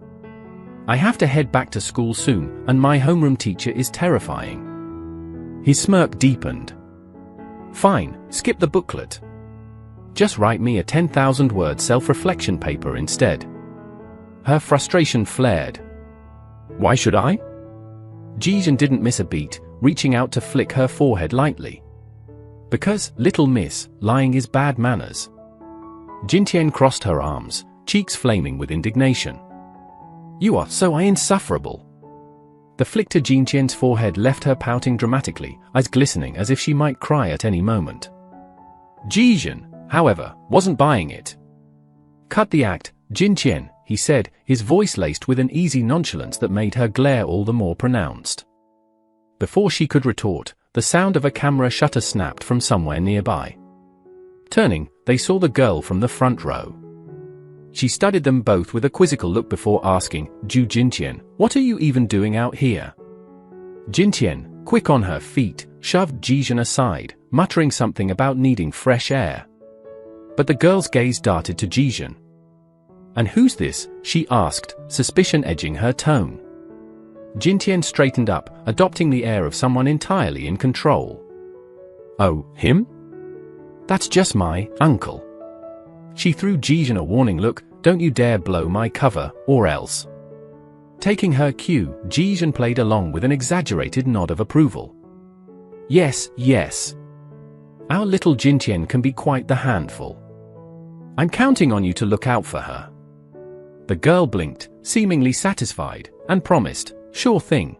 "I have to head back to school soon, and my homeroom teacher is terrifying." His smirk deepened. "Fine, skip the booklet. Just write me a 10,000-word self-reflection paper instead." Her frustration flared. Why should I? Jijin didn't miss a beat, reaching out to flick her forehead lightly. Because, little miss, lying is bad manners. Jintian crossed her arms, cheeks flaming with indignation. You are so insufferable. The flick to Jintian's forehead left her pouting dramatically, eyes glistening as if she might cry at any moment. Jijin, however, wasn't buying it. Cut the act, Jintian, he said, his voice laced with an easy nonchalance that made her glare all the more pronounced. Before she could retort, the sound of a camera shutter snapped from somewhere nearby. Turning, they saw the girl from the front row. She studied them both with a quizzical look before asking, Jintian, what are you even doing out here? Jintian, quick on her feet, shoved Jijin aside, muttering something about needing fresh air. But the girl's gaze darted to Jijin. And who's this? She asked, suspicion edging her tone. Jintian straightened up, adopting the air of someone entirely in control. Oh, him? That's just my uncle. She threw Jijin a warning look, don't you dare blow my cover, or else. Taking her cue, Jijin played along with an exaggerated nod of approval. Yes, yes. Our little Jintian can be quite the handful. I'm counting on you to look out for her. The girl blinked, seemingly satisfied, and promised, sure thing.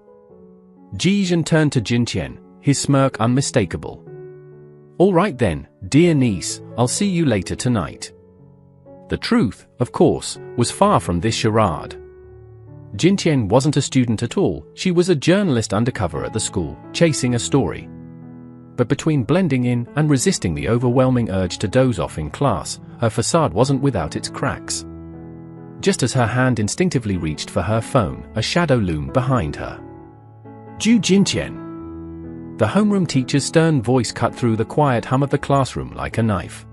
Jijin turned to Jintian, his smirk unmistakable. All right then, dear niece, I'll see you later tonight. The truth, of course, was far from this charade. Jintian wasn't a student at all, she was a journalist undercover at the school, chasing a story. But between blending in and resisting the overwhelming urge to doze off in class, her facade wasn't without its cracks. Just as her hand instinctively reached for her phone, a shadow loomed behind her. Jintian. The homeroom teacher's stern voice cut through the quiet hum of the classroom like a knife.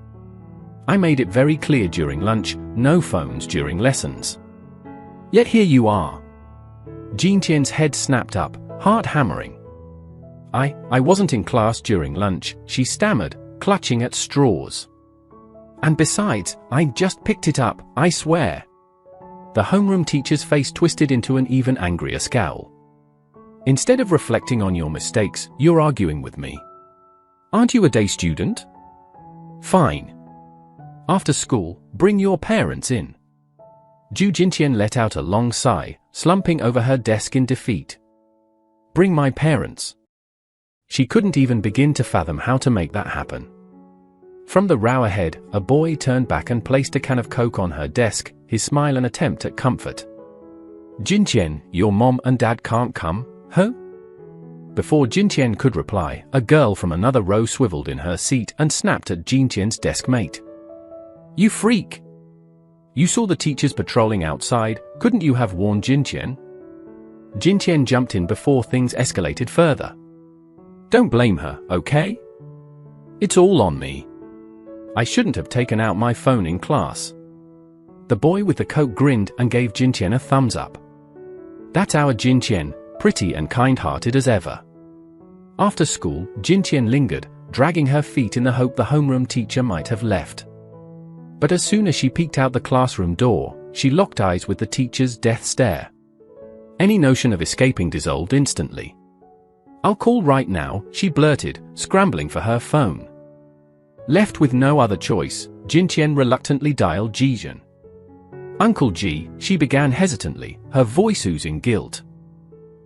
I made it very clear during lunch, no phones during lessons. Yet here you are. Jintian's head snapped up, heart hammering. I wasn't in class during lunch, she stammered, clutching at straws. And besides, I just picked it up, I swear. The homeroom teacher's face twisted into an even angrier scowl. Instead of reflecting on your mistakes, you're arguing with me. Aren't you a day student? Fine. After school, bring your parents in. Jintian let out a long sigh, slumping over her desk in defeat. Bring my parents. She couldn't even begin to fathom how to make that happen. From the row ahead, a boy turned back and placed a can of Coke on her desk, his smile an attempt at comfort. Jintian, your mom and dad can't come, huh? Before Jintian could reply, a girl from another row swiveled in her seat and snapped at Jintian's desk mate. You freak! You saw the teachers patrolling outside, couldn't you have warned Jintian? Jintian jumped in before things escalated further. Don't blame her, okay? It's all on me. I shouldn't have taken out my phone in class. The boy with the Coke grinned and gave Jintian a thumbs up. That's our Jintian, pretty and kind-hearted as ever. After school, Jintian lingered, dragging her feet in the hope the homeroom teacher might have left. But as soon as she peeked out the classroom door, she locked eyes with the teacher's death stare. Any notion of escaping dissolved instantly. I'll call right now, she blurted, scrambling for her phone. Left with no other choice, Jintian reluctantly dialed Jijin. Uncle G, she began hesitantly, her voice oozing guilt.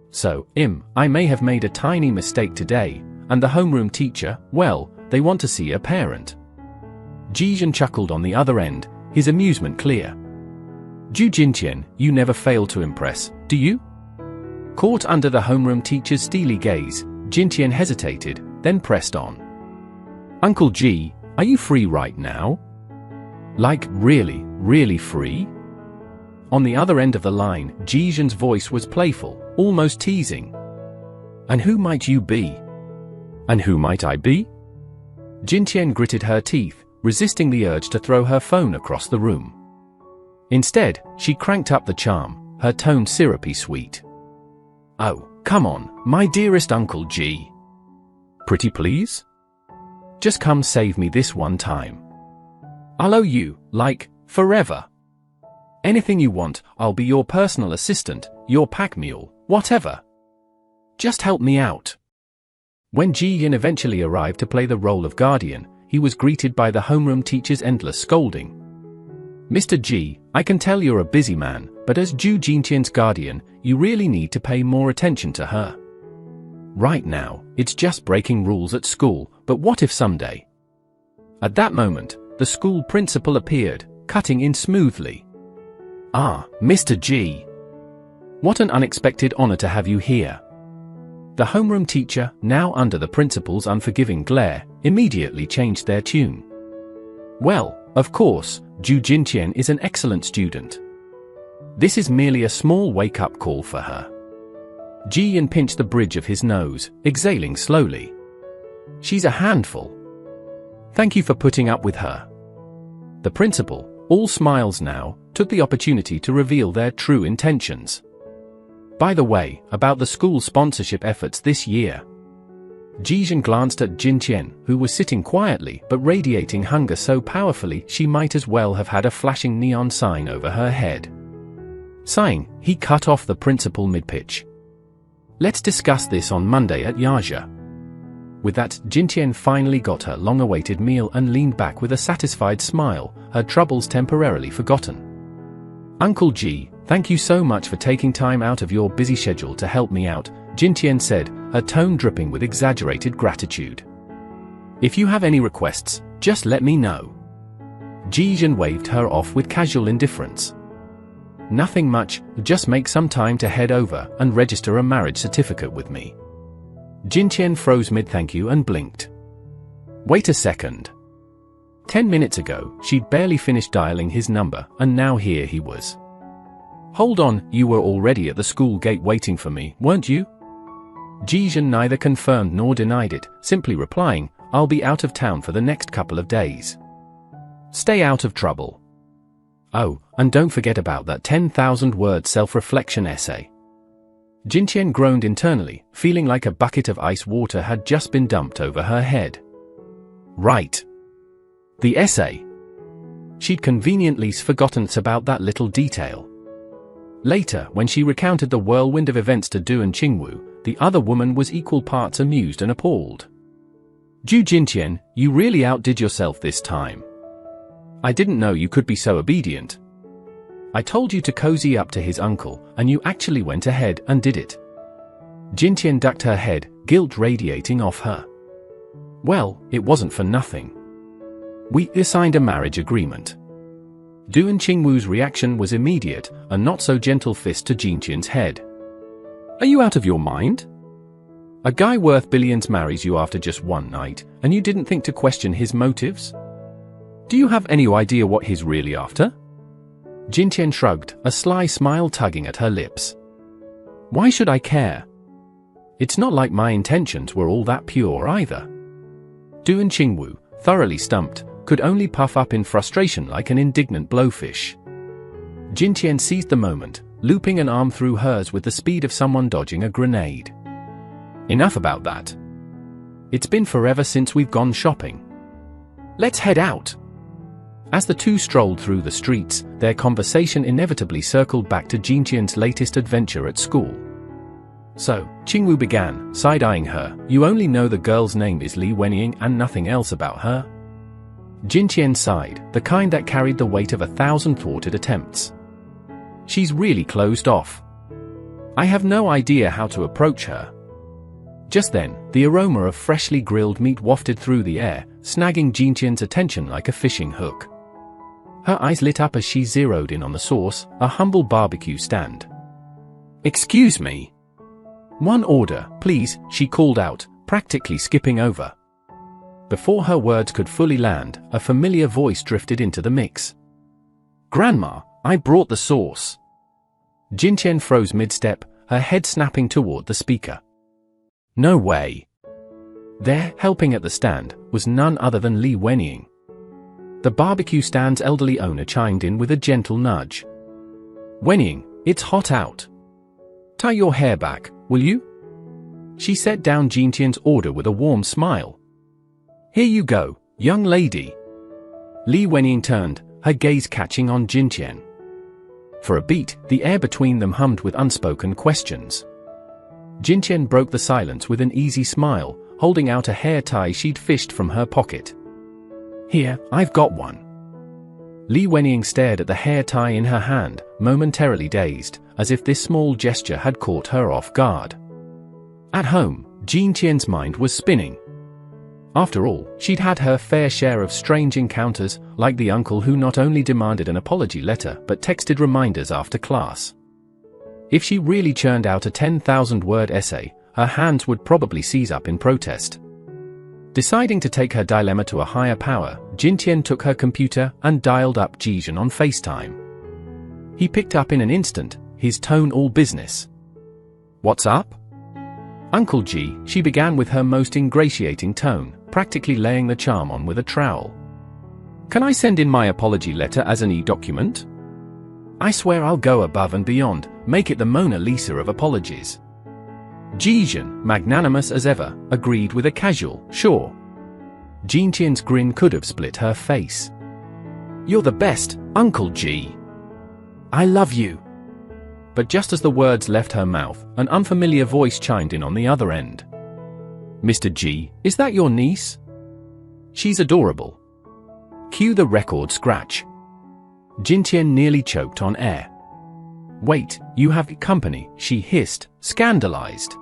So, I may have made a tiny mistake today, and the homeroom teacher, well, they want to see a parent. Jijin chuckled on the other end, his amusement clear. Jintian, you never fail to impress, do you? Caught under the homeroom teacher's steely gaze, Jintian hesitated, then pressed on. Uncle G, are you free right now? Like, really, really free? On the other end of the line, Jijin's voice was playful, almost teasing. And who might you be? And who might I be? Jintian gritted her teeth, resisting the urge to throw her phone across the room. Instead, she cranked up the charm, her tone syrupy sweet. Oh, come on, my dearest Uncle G. Pretty please? Just come save me this one time. I'll owe you, like, forever. Anything you want, I'll be your personal assistant, your pack mule, whatever. Just help me out. When Ji-Yin eventually arrived to play the role of guardian, he was greeted by the homeroom teacher's endless scolding. Mr. Ji, I can tell you're a busy man, but as Ju Jintian's guardian, you really need to pay more attention to her. Right now, it's just breaking rules at school, but what if someday? At that moment, the school principal appeared, cutting in smoothly. Ah, Mr. Ji. What an unexpected honor to have you here. The homeroom teacher, now under the principal's unforgiving glare, immediately changed their tune. Well, of course, Ju Jintian is an excellent student. This is merely a small wake-up call for her. Ji-Yin pinched the bridge of his nose, exhaling slowly. She's a handful. Thank you for putting up with her. The principal, all smiles now, took the opportunity to reveal their true intentions. By the way, about the school sponsorship efforts this year. Ji-Yin glanced at Jintian, who was sitting quietly but radiating hunger so powerfully she might as well have had a flashing neon sign over her head. Sighing, he cut off the principal mid-pitch. Let's discuss this on Monday at Yaja. With that, Jintian finally got her long-awaited meal and leaned back with a satisfied smile, her troubles temporarily forgotten. Uncle Ji, thank you so much for taking time out of your busy schedule to help me out, Jintian said, her tone dripping with exaggerated gratitude. If you have any requests, just let me know. Ji-Yin waved her off with casual indifference. Nothing much, just make some time to head over and register a marriage certificate with me. Jintian froze mid-thank you and blinked. Wait a second. 10 minutes ago, she'd barely finished dialing his number, and now here he was. Hold on, you were already at the school gate waiting for me, weren't you? Ji-Yin neither confirmed nor denied it, simply replying, I'll be out of town for the next couple of days. Stay out of trouble. Oh, and don't forget about that 10,000-word self-reflection essay. Jintian groaned internally, feeling like a bucket of ice water had just been dumped over her head. Right. The essay. She'd conveniently forgotten about that little detail. Later, when she recounted the whirlwind of events to Du and Qingwu, the other woman was equal parts amused and appalled. Ju Jintian, you really outdid yourself this time. I didn't know you could be so obedient. I told you to cozy up to his uncle, and you actually went ahead and did it. Jintian ducked her head, guilt radiating off her. Well, it wasn't for nothing. We signed a marriage agreement. Du and Qingwu's reaction was immediate, a not-so-gentle fist to Jintian's head. Are you out of your mind? A guy worth billions marries you after just one night, and you didn't think to question his motives? Do you have any idea what he's really after? Jintian shrugged, a sly smile tugging at her lips. Why should I care? It's not like my intentions were all that pure either. Du and Qingwu, thoroughly stumped, could only puff up in frustration like an indignant blowfish. Jintian seized the moment, looping an arm through hers with the speed of someone dodging a grenade. Enough about that. It's been forever since we've gone shopping. Let's head out. As the two strolled through the streets, their conversation inevitably circled back to Jintian's latest adventure at school. So, Qingwu began, side-eyeing her, you only know the girl's name is Li Wenying and nothing else about her? Jintian sighed, the kind that carried the weight of 1,000 thwarted attempts. She's really closed off. I have no idea how to approach her. Just then, the aroma of freshly grilled meat wafted through the air, snagging Jintian's attention like a fishing hook. Her eyes lit up as she zeroed in on the source, a humble barbecue stand. Excuse me. One order, please, she called out, practically skipping over. Before her words could fully land, a familiar voice drifted into the mix. Grandma, I brought the sauce. Jintian froze mid-step, her head snapping toward the speaker. No way. There, helping at the stand, was none other than Li Wenying. The barbecue stand's elderly owner chimed in with a gentle nudge. Wenying, it's hot out. Tie your hair back, will you? She set down Jintian's order with a warm smile. Here you go, young lady. Li Wenying turned, her gaze catching on Jintian. For a beat, the air between them hummed with unspoken questions. Jintian broke the silence with an easy smile, holding out a hair tie she'd fished from her pocket. "Here, I've got one." Li Wenying stared at the hair tie in her hand, momentarily dazed, as if this small gesture had caught her off guard. At home, Jintian's mind was spinning. After all, she'd had her fair share of strange encounters, like the uncle who not only demanded an apology letter but texted reminders after class. If she really churned out a 10,000-word essay, her hands would probably seize up in protest. Deciding to take her dilemma to a higher power, Jintian took her computer and dialed up Jijun on FaceTime. He picked up in an instant, his tone all business. "What's up?" "Uncle Ji," she began with her most ingratiating tone, practically laying the charm on with a trowel. "Can I send in my apology letter as an e-document? I swear I'll go above and beyond, make it the Mona Lisa of apologies." Jijun, magnanimous as ever, agreed with a casual, "Sure." Jintian's grin could have split her face. "You're the best, Uncle Ji. I love you." But just as the words left her mouth, an unfamiliar voice chimed in on the other end. "Mr. G, is that your niece? She's adorable. Cue the record scratch." Jintian nearly choked on air. "Wait, you have company," she hissed, scandalized.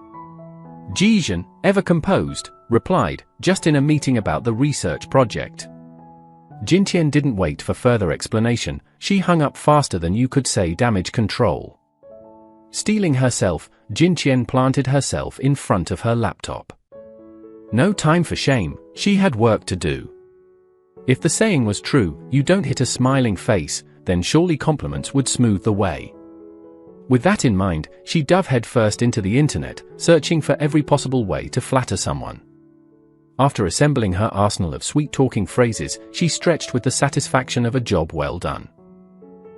Jijun, ever composed, replied, "Just in a meeting about the research project." Jintian didn't wait for further explanation, she hung up faster than you could say damage control. Steeling herself, Jintian planted herself in front of her laptop. No time for shame, she had work to do. If the saying was true, you don't hit a smiling face, then surely compliments would smooth the way. With that in mind, she dove headfirst into the internet, searching for every possible way to flatter someone. After assembling her arsenal of sweet-talking phrases, she stretched with the satisfaction of a job well done.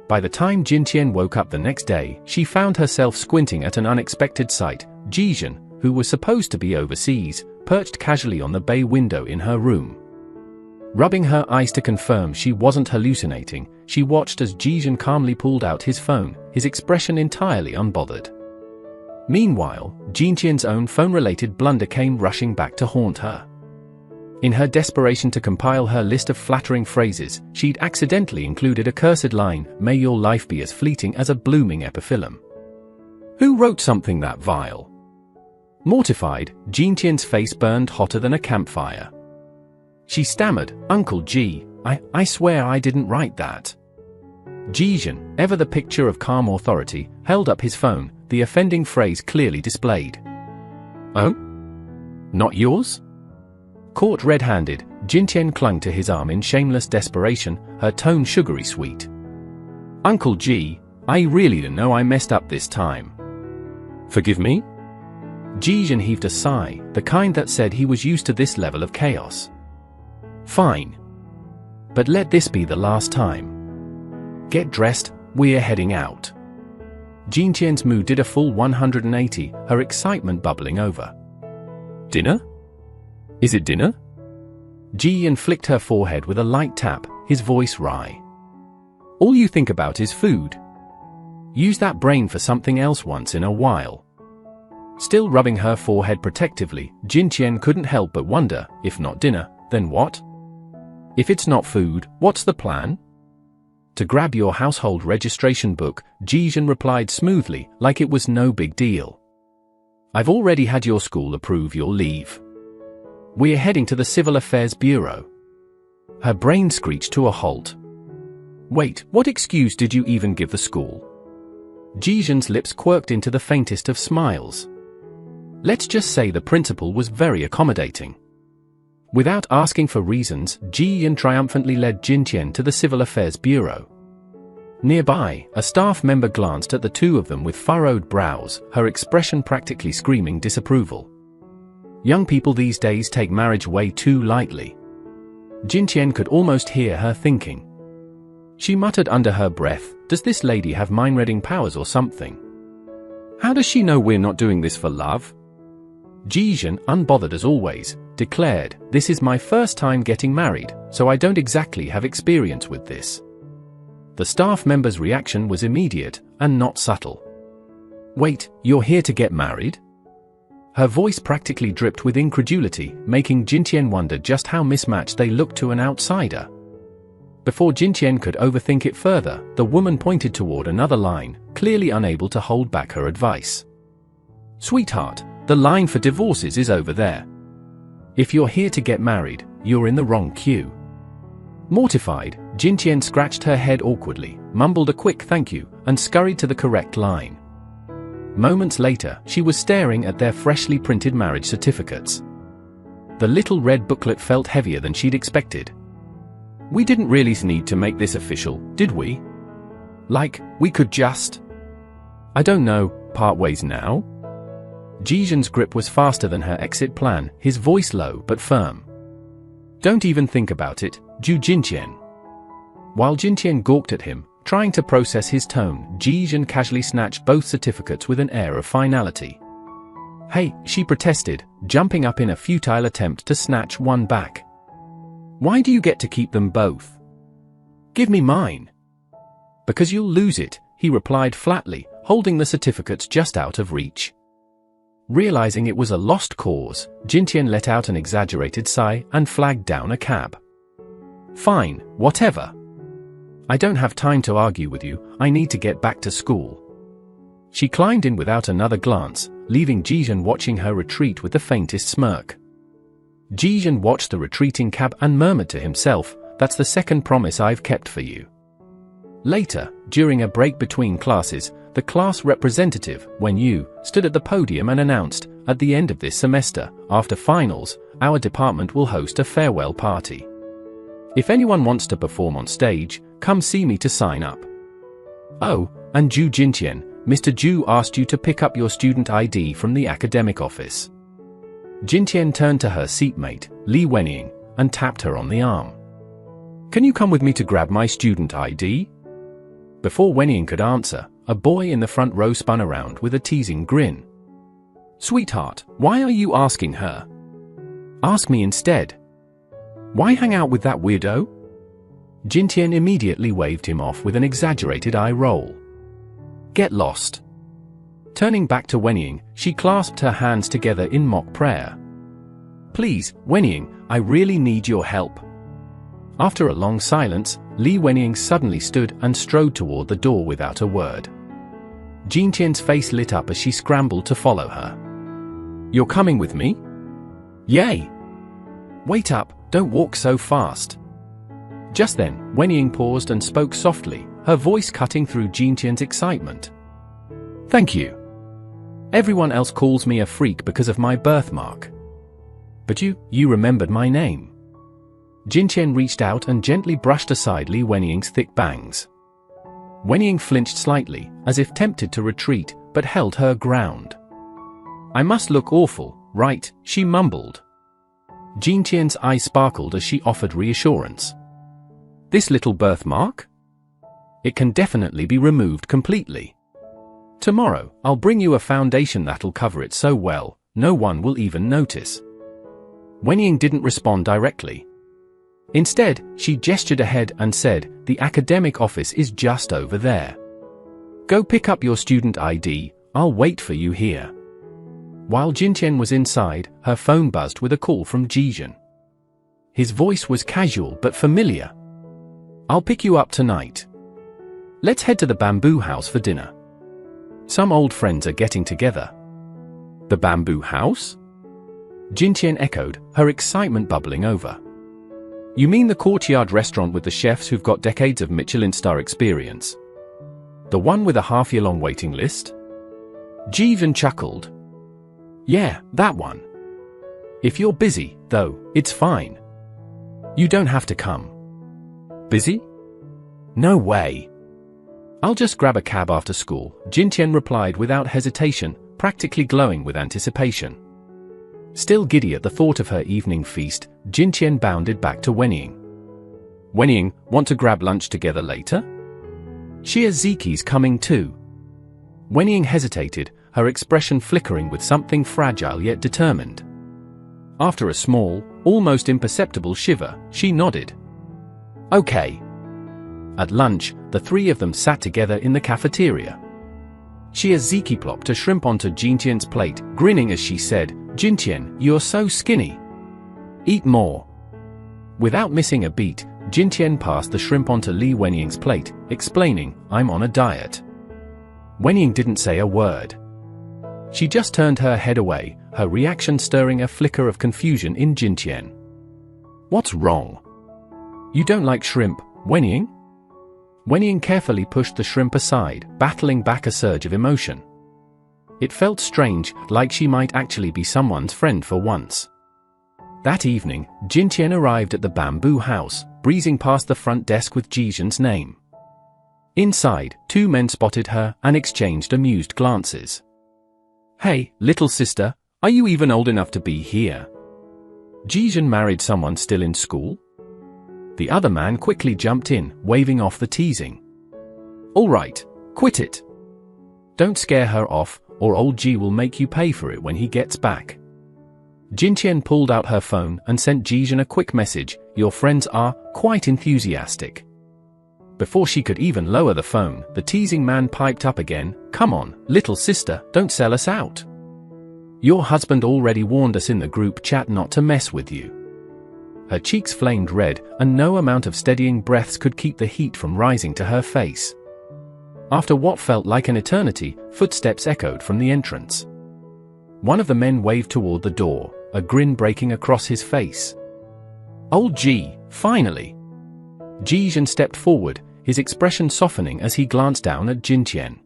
By the time Jintian woke up the next day, she found herself squinting at an unexpected sight. Jijun, who was supposed to be overseas, perched casually on the bay window in her room. Rubbing her eyes to confirm she wasn't hallucinating, she watched as Jijun calmly pulled out his phone, his expression entirely unbothered. Meanwhile, Jintian's own phone-related blunder came rushing back to haunt her. In her desperation to compile her list of flattering phrases, she'd accidentally included a cursed line, "May your life be as fleeting as a blooming epiphyllum." Who wrote something that vile? Mortified, Jintian's face burned hotter than a campfire. She stammered, "Uncle G, I swear I didn't write that." Jijun, ever the picture of calm authority, held up his phone, the offending phrase clearly displayed. "Oh? Not yours?" Caught red-handed, Jintian clung to his arm in shameless desperation, her tone sugary sweet. "Uncle G, I really didn't know I messed up this time. Forgive me?" Jijun heaved a sigh, the kind that said he was used to this level of chaos. "Fine. But let this be the last time. Get dressed, we're heading out." Jintian's mood did a full 180, her excitement bubbling over. "Dinner? Is it dinner?" Jian flicked her forehead with a light tap, his voice wry. "All you think about is food. Use that brain for something else once in a while." Still rubbing her forehead protectively, Jintian couldn't help but wonder, if not dinner, then what? If it's not food, what's the plan? To grab your household registration book, Jijun replied smoothly, like it was no big deal. "I've already had your school approve your leave. We're heading to the Civil Affairs Bureau." Her brain screeched to a halt. "Wait, what excuse did you even give the school?" Jijun's lips quirked into the faintest of smiles. Let's just say the principal was very accommodating. Without asking for reasons, Jijun triumphantly led Jintian to the Civil Affairs Bureau. Nearby, a staff member glanced at the two of them with furrowed brows, her expression practically screaming disapproval. Young people these days take marriage way too lightly. Jintian could almost hear her thinking. She muttered under her breath, "Does this lady have mind-reading powers or something? How does she know we're not doing this for love?" Jijun, unbothered as always, declared, "This is my first time getting married, so I don't exactly have experience with this." The staff member's reaction was immediate and not subtle. "Wait, you're here to get married?" Her voice practically dripped with incredulity, making Jintian wonder just how mismatched they looked to an outsider. Before Jintian could overthink it further, the woman pointed toward another line, clearly unable to hold back her advice. "Sweetheart, the line for divorces is over there. If you're here to get married, you're in the wrong queue." Mortified, Jintian scratched her head awkwardly, mumbled a quick thank you, and scurried to the correct line. Moments later, she was staring at their freshly printed marriage certificates. The little red booklet felt heavier than she'd expected. "We didn't really need to make this official, did we? Like, we could just... I don't know, part ways now?" Jijan's grip was faster than her exit plan, his voice low but firm. "Don't even think about it, Ju Jintian." While Jintian gawked at him, trying to process his tone, Jijan casually snatched both certificates with an air of finality. "Hey," she protested, jumping up in a futile attempt to snatch one back. "Why do you get to keep them both? Give me mine." "Because you'll lose it," he replied flatly, holding the certificates just out of reach. Realizing it was a lost cause, Jintian let out an exaggerated sigh and flagged down a cab. "Fine, whatever. I don't have time to argue with you, I need to get back to school." She climbed in without another glance, leaving Jijan watching her retreat with the faintest smirk. Jijan watched the retreating cab and murmured to himself, "That's the second promise I've kept for you." Later, during a break between classes, the class representative, Wen Yu, stood at the podium and announced, "At the end of this semester, after finals, our department will host a farewell party. If anyone wants to perform on stage, come see me to sign up. Oh, and Ju Jintian, Mr. Ju asked you to pick up your student ID from the academic office." Jintian turned to her seatmate, Li Wenying, and tapped her on the arm. "Can you come with me to grab my student ID?" Before Wenying could answer, a boy in the front row spun around with a teasing grin. "Sweetheart, why are you asking her? Ask me instead. Why hang out with that weirdo?" Jintian immediately waved him off with an exaggerated eye roll. "Get lost." Turning back to Wenying, she clasped her hands together in mock prayer. "Please, Wenying, I really need your help." After a long silence, Li Wenying suddenly stood and strode toward the door without a word. Jintian's face lit up as she scrambled to follow her. "You're coming with me?" "Yay!" "Wait up, don't walk so fast." Just then, Wenying paused and spoke softly, her voice cutting through Jintian's excitement. "Thank you. Everyone else calls me a freak because of my birthmark. But you remembered my name." Jintian reached out and gently brushed aside Li Wenying's thick bangs. Wenying flinched slightly, as if tempted to retreat, but held her ground. "I must look awful, right?" she mumbled. Jintian's eyes sparkled as she offered reassurance. "This little birthmark? It can definitely be removed completely. Tomorrow, I'll bring you a foundation that'll cover it so well, no one will even notice." Wenying didn't respond directly. Instead, she gestured ahead and said, "The academic office is just over there. Go pick up your student ID, I'll wait for you here." While Jintian was inside, her phone buzzed with a call from Jijan. His voice was casual but familiar. "I'll pick you up tonight. Let's head to the bamboo house for dinner. Some old friends are getting together." "The bamboo house?" Jintian echoed, her excitement bubbling over. "You mean the courtyard restaurant with the chefs who've got decades of Michelin star experience? The one with a half-year-long waiting list?" Jivan chuckled. "Yeah, that one. If you're busy, though, it's fine. You don't have to come." "Busy? No way. I'll just grab a cab after school," Jintian replied without hesitation, practically glowing with anticipation. Still giddy at the thought of her evening feast, Jintian bounded back to Wenying. "Wenying, want to grab lunch together later? Shiaziki's coming too." Wenying hesitated, her expression flickering with something fragile yet determined. After a small, almost imperceptible shiver, she nodded. "Okay. At lunch, the three of them sat together in the cafeteria. Ziki plopped a shrimp onto Jintian's plate, grinning as she said, "Jintian, you're so skinny. Eat more." Without missing a beat, Jintian passed the shrimp onto Li Wenying's plate, explaining, "I'm on a diet." Wenying didn't say a word. She just turned her head away, her reaction stirring a flicker of confusion in Jintian. "What's wrong? You don't like shrimp, Wenying?" Wenying carefully pushed the shrimp aside, battling back a surge of emotion. It felt strange, like she might actually be someone's friend for once. That evening, Jintian arrived at the bamboo house, breezing past the front desk with Jizhen's name. Inside, two men spotted her and exchanged amused glances. "Hey, little sister, are you even old enough to be here? Jizhen married someone still in school?" The other man quickly jumped in, waving off the teasing. "All right, quit it. Don't scare her off, or old Ji will make you pay for it when he gets back." Jintian pulled out her phone and sent Jizhen a quick message, "Your friends are quite enthusiastic." Before she could even lower the phone, the teasing man piped up again, "Come on, little sister, don't sell us out. Your husband already warned us in the group chat not to mess with you." Her cheeks flamed red, and no amount of steadying breaths could keep the heat from rising to her face. After what felt like an eternity, footsteps echoed from the entrance. One of the men waved toward the door, a grin breaking across his face. "Old Ji, finally!" Jizhen stepped forward, his expression softening as he glanced down at Jintian.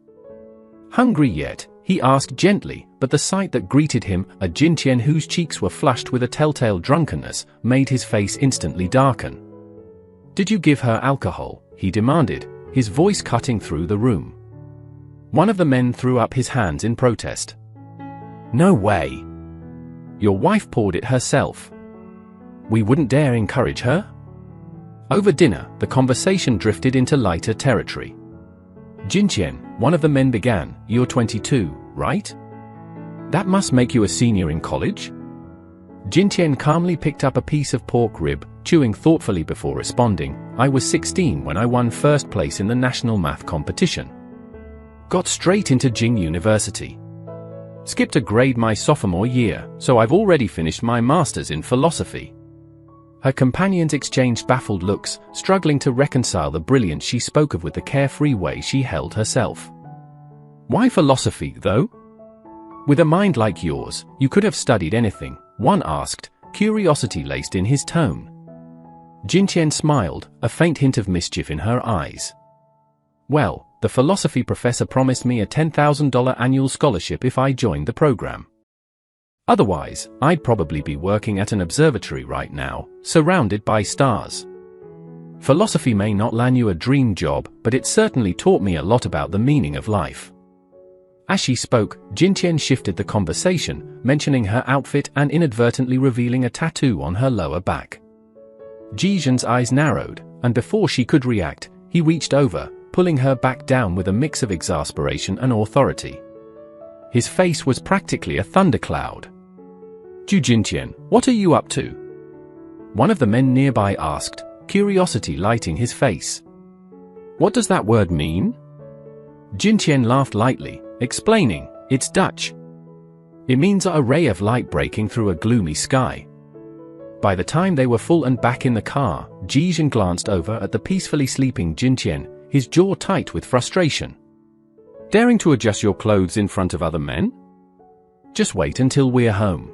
"Hungry yet?" he asked gently, but the sight that greeted him, a Jintian whose cheeks were flushed with a telltale drunkenness, made his face instantly darken. "Did you give her alcohol?" he demanded, his voice cutting through the room. One of the men threw up his hands in protest. "No way! Your wife poured it herself. We wouldn't dare encourage her?" Over dinner, the conversation drifted into lighter territory. "Jintian," one of the men began, "you're 22, right? That must make you a senior in college?" Jintian calmly picked up a piece of pork rib, chewing thoughtfully before responding, "I was 16 when I won first place in the national math competition. Got straight into Jing University. Skipped a grade my sophomore year, so I've already finished my master's in philosophy." Her companions exchanged baffled looks, struggling to reconcile the brilliance she spoke of with the carefree way she held herself. "Why philosophy, though? With a mind like yours, you could have studied anything," one asked, curiosity laced in his tone. Jintian smiled, a faint hint of mischief in her eyes. "Well, the philosophy professor promised me a $10,000 annual scholarship if I joined the program. Otherwise, I'd probably be working at an observatory right now, surrounded by stars. Philosophy may not land you a dream job, but it certainly taught me a lot about the meaning of life." As she spoke, Jintian shifted the conversation, mentioning her outfit and inadvertently revealing a tattoo on her lower back. Jizhen's eyes narrowed, and before she could react, he reached over, pulling her back down with a mix of exasperation and authority. His face was practically a thundercloud. "Jintian, what are you up to?" One of the men nearby asked, curiosity lighting his face. "What does that word mean?" Jintian laughed lightly, explaining, "It's Dutch. It means a ray of light breaking through a gloomy sky." By the time they were full and back in the car, Jizhen glanced over at the peacefully sleeping Jintian, his jaw tight with frustration. "Daring to adjust your clothes in front of other men? Just wait until we're home."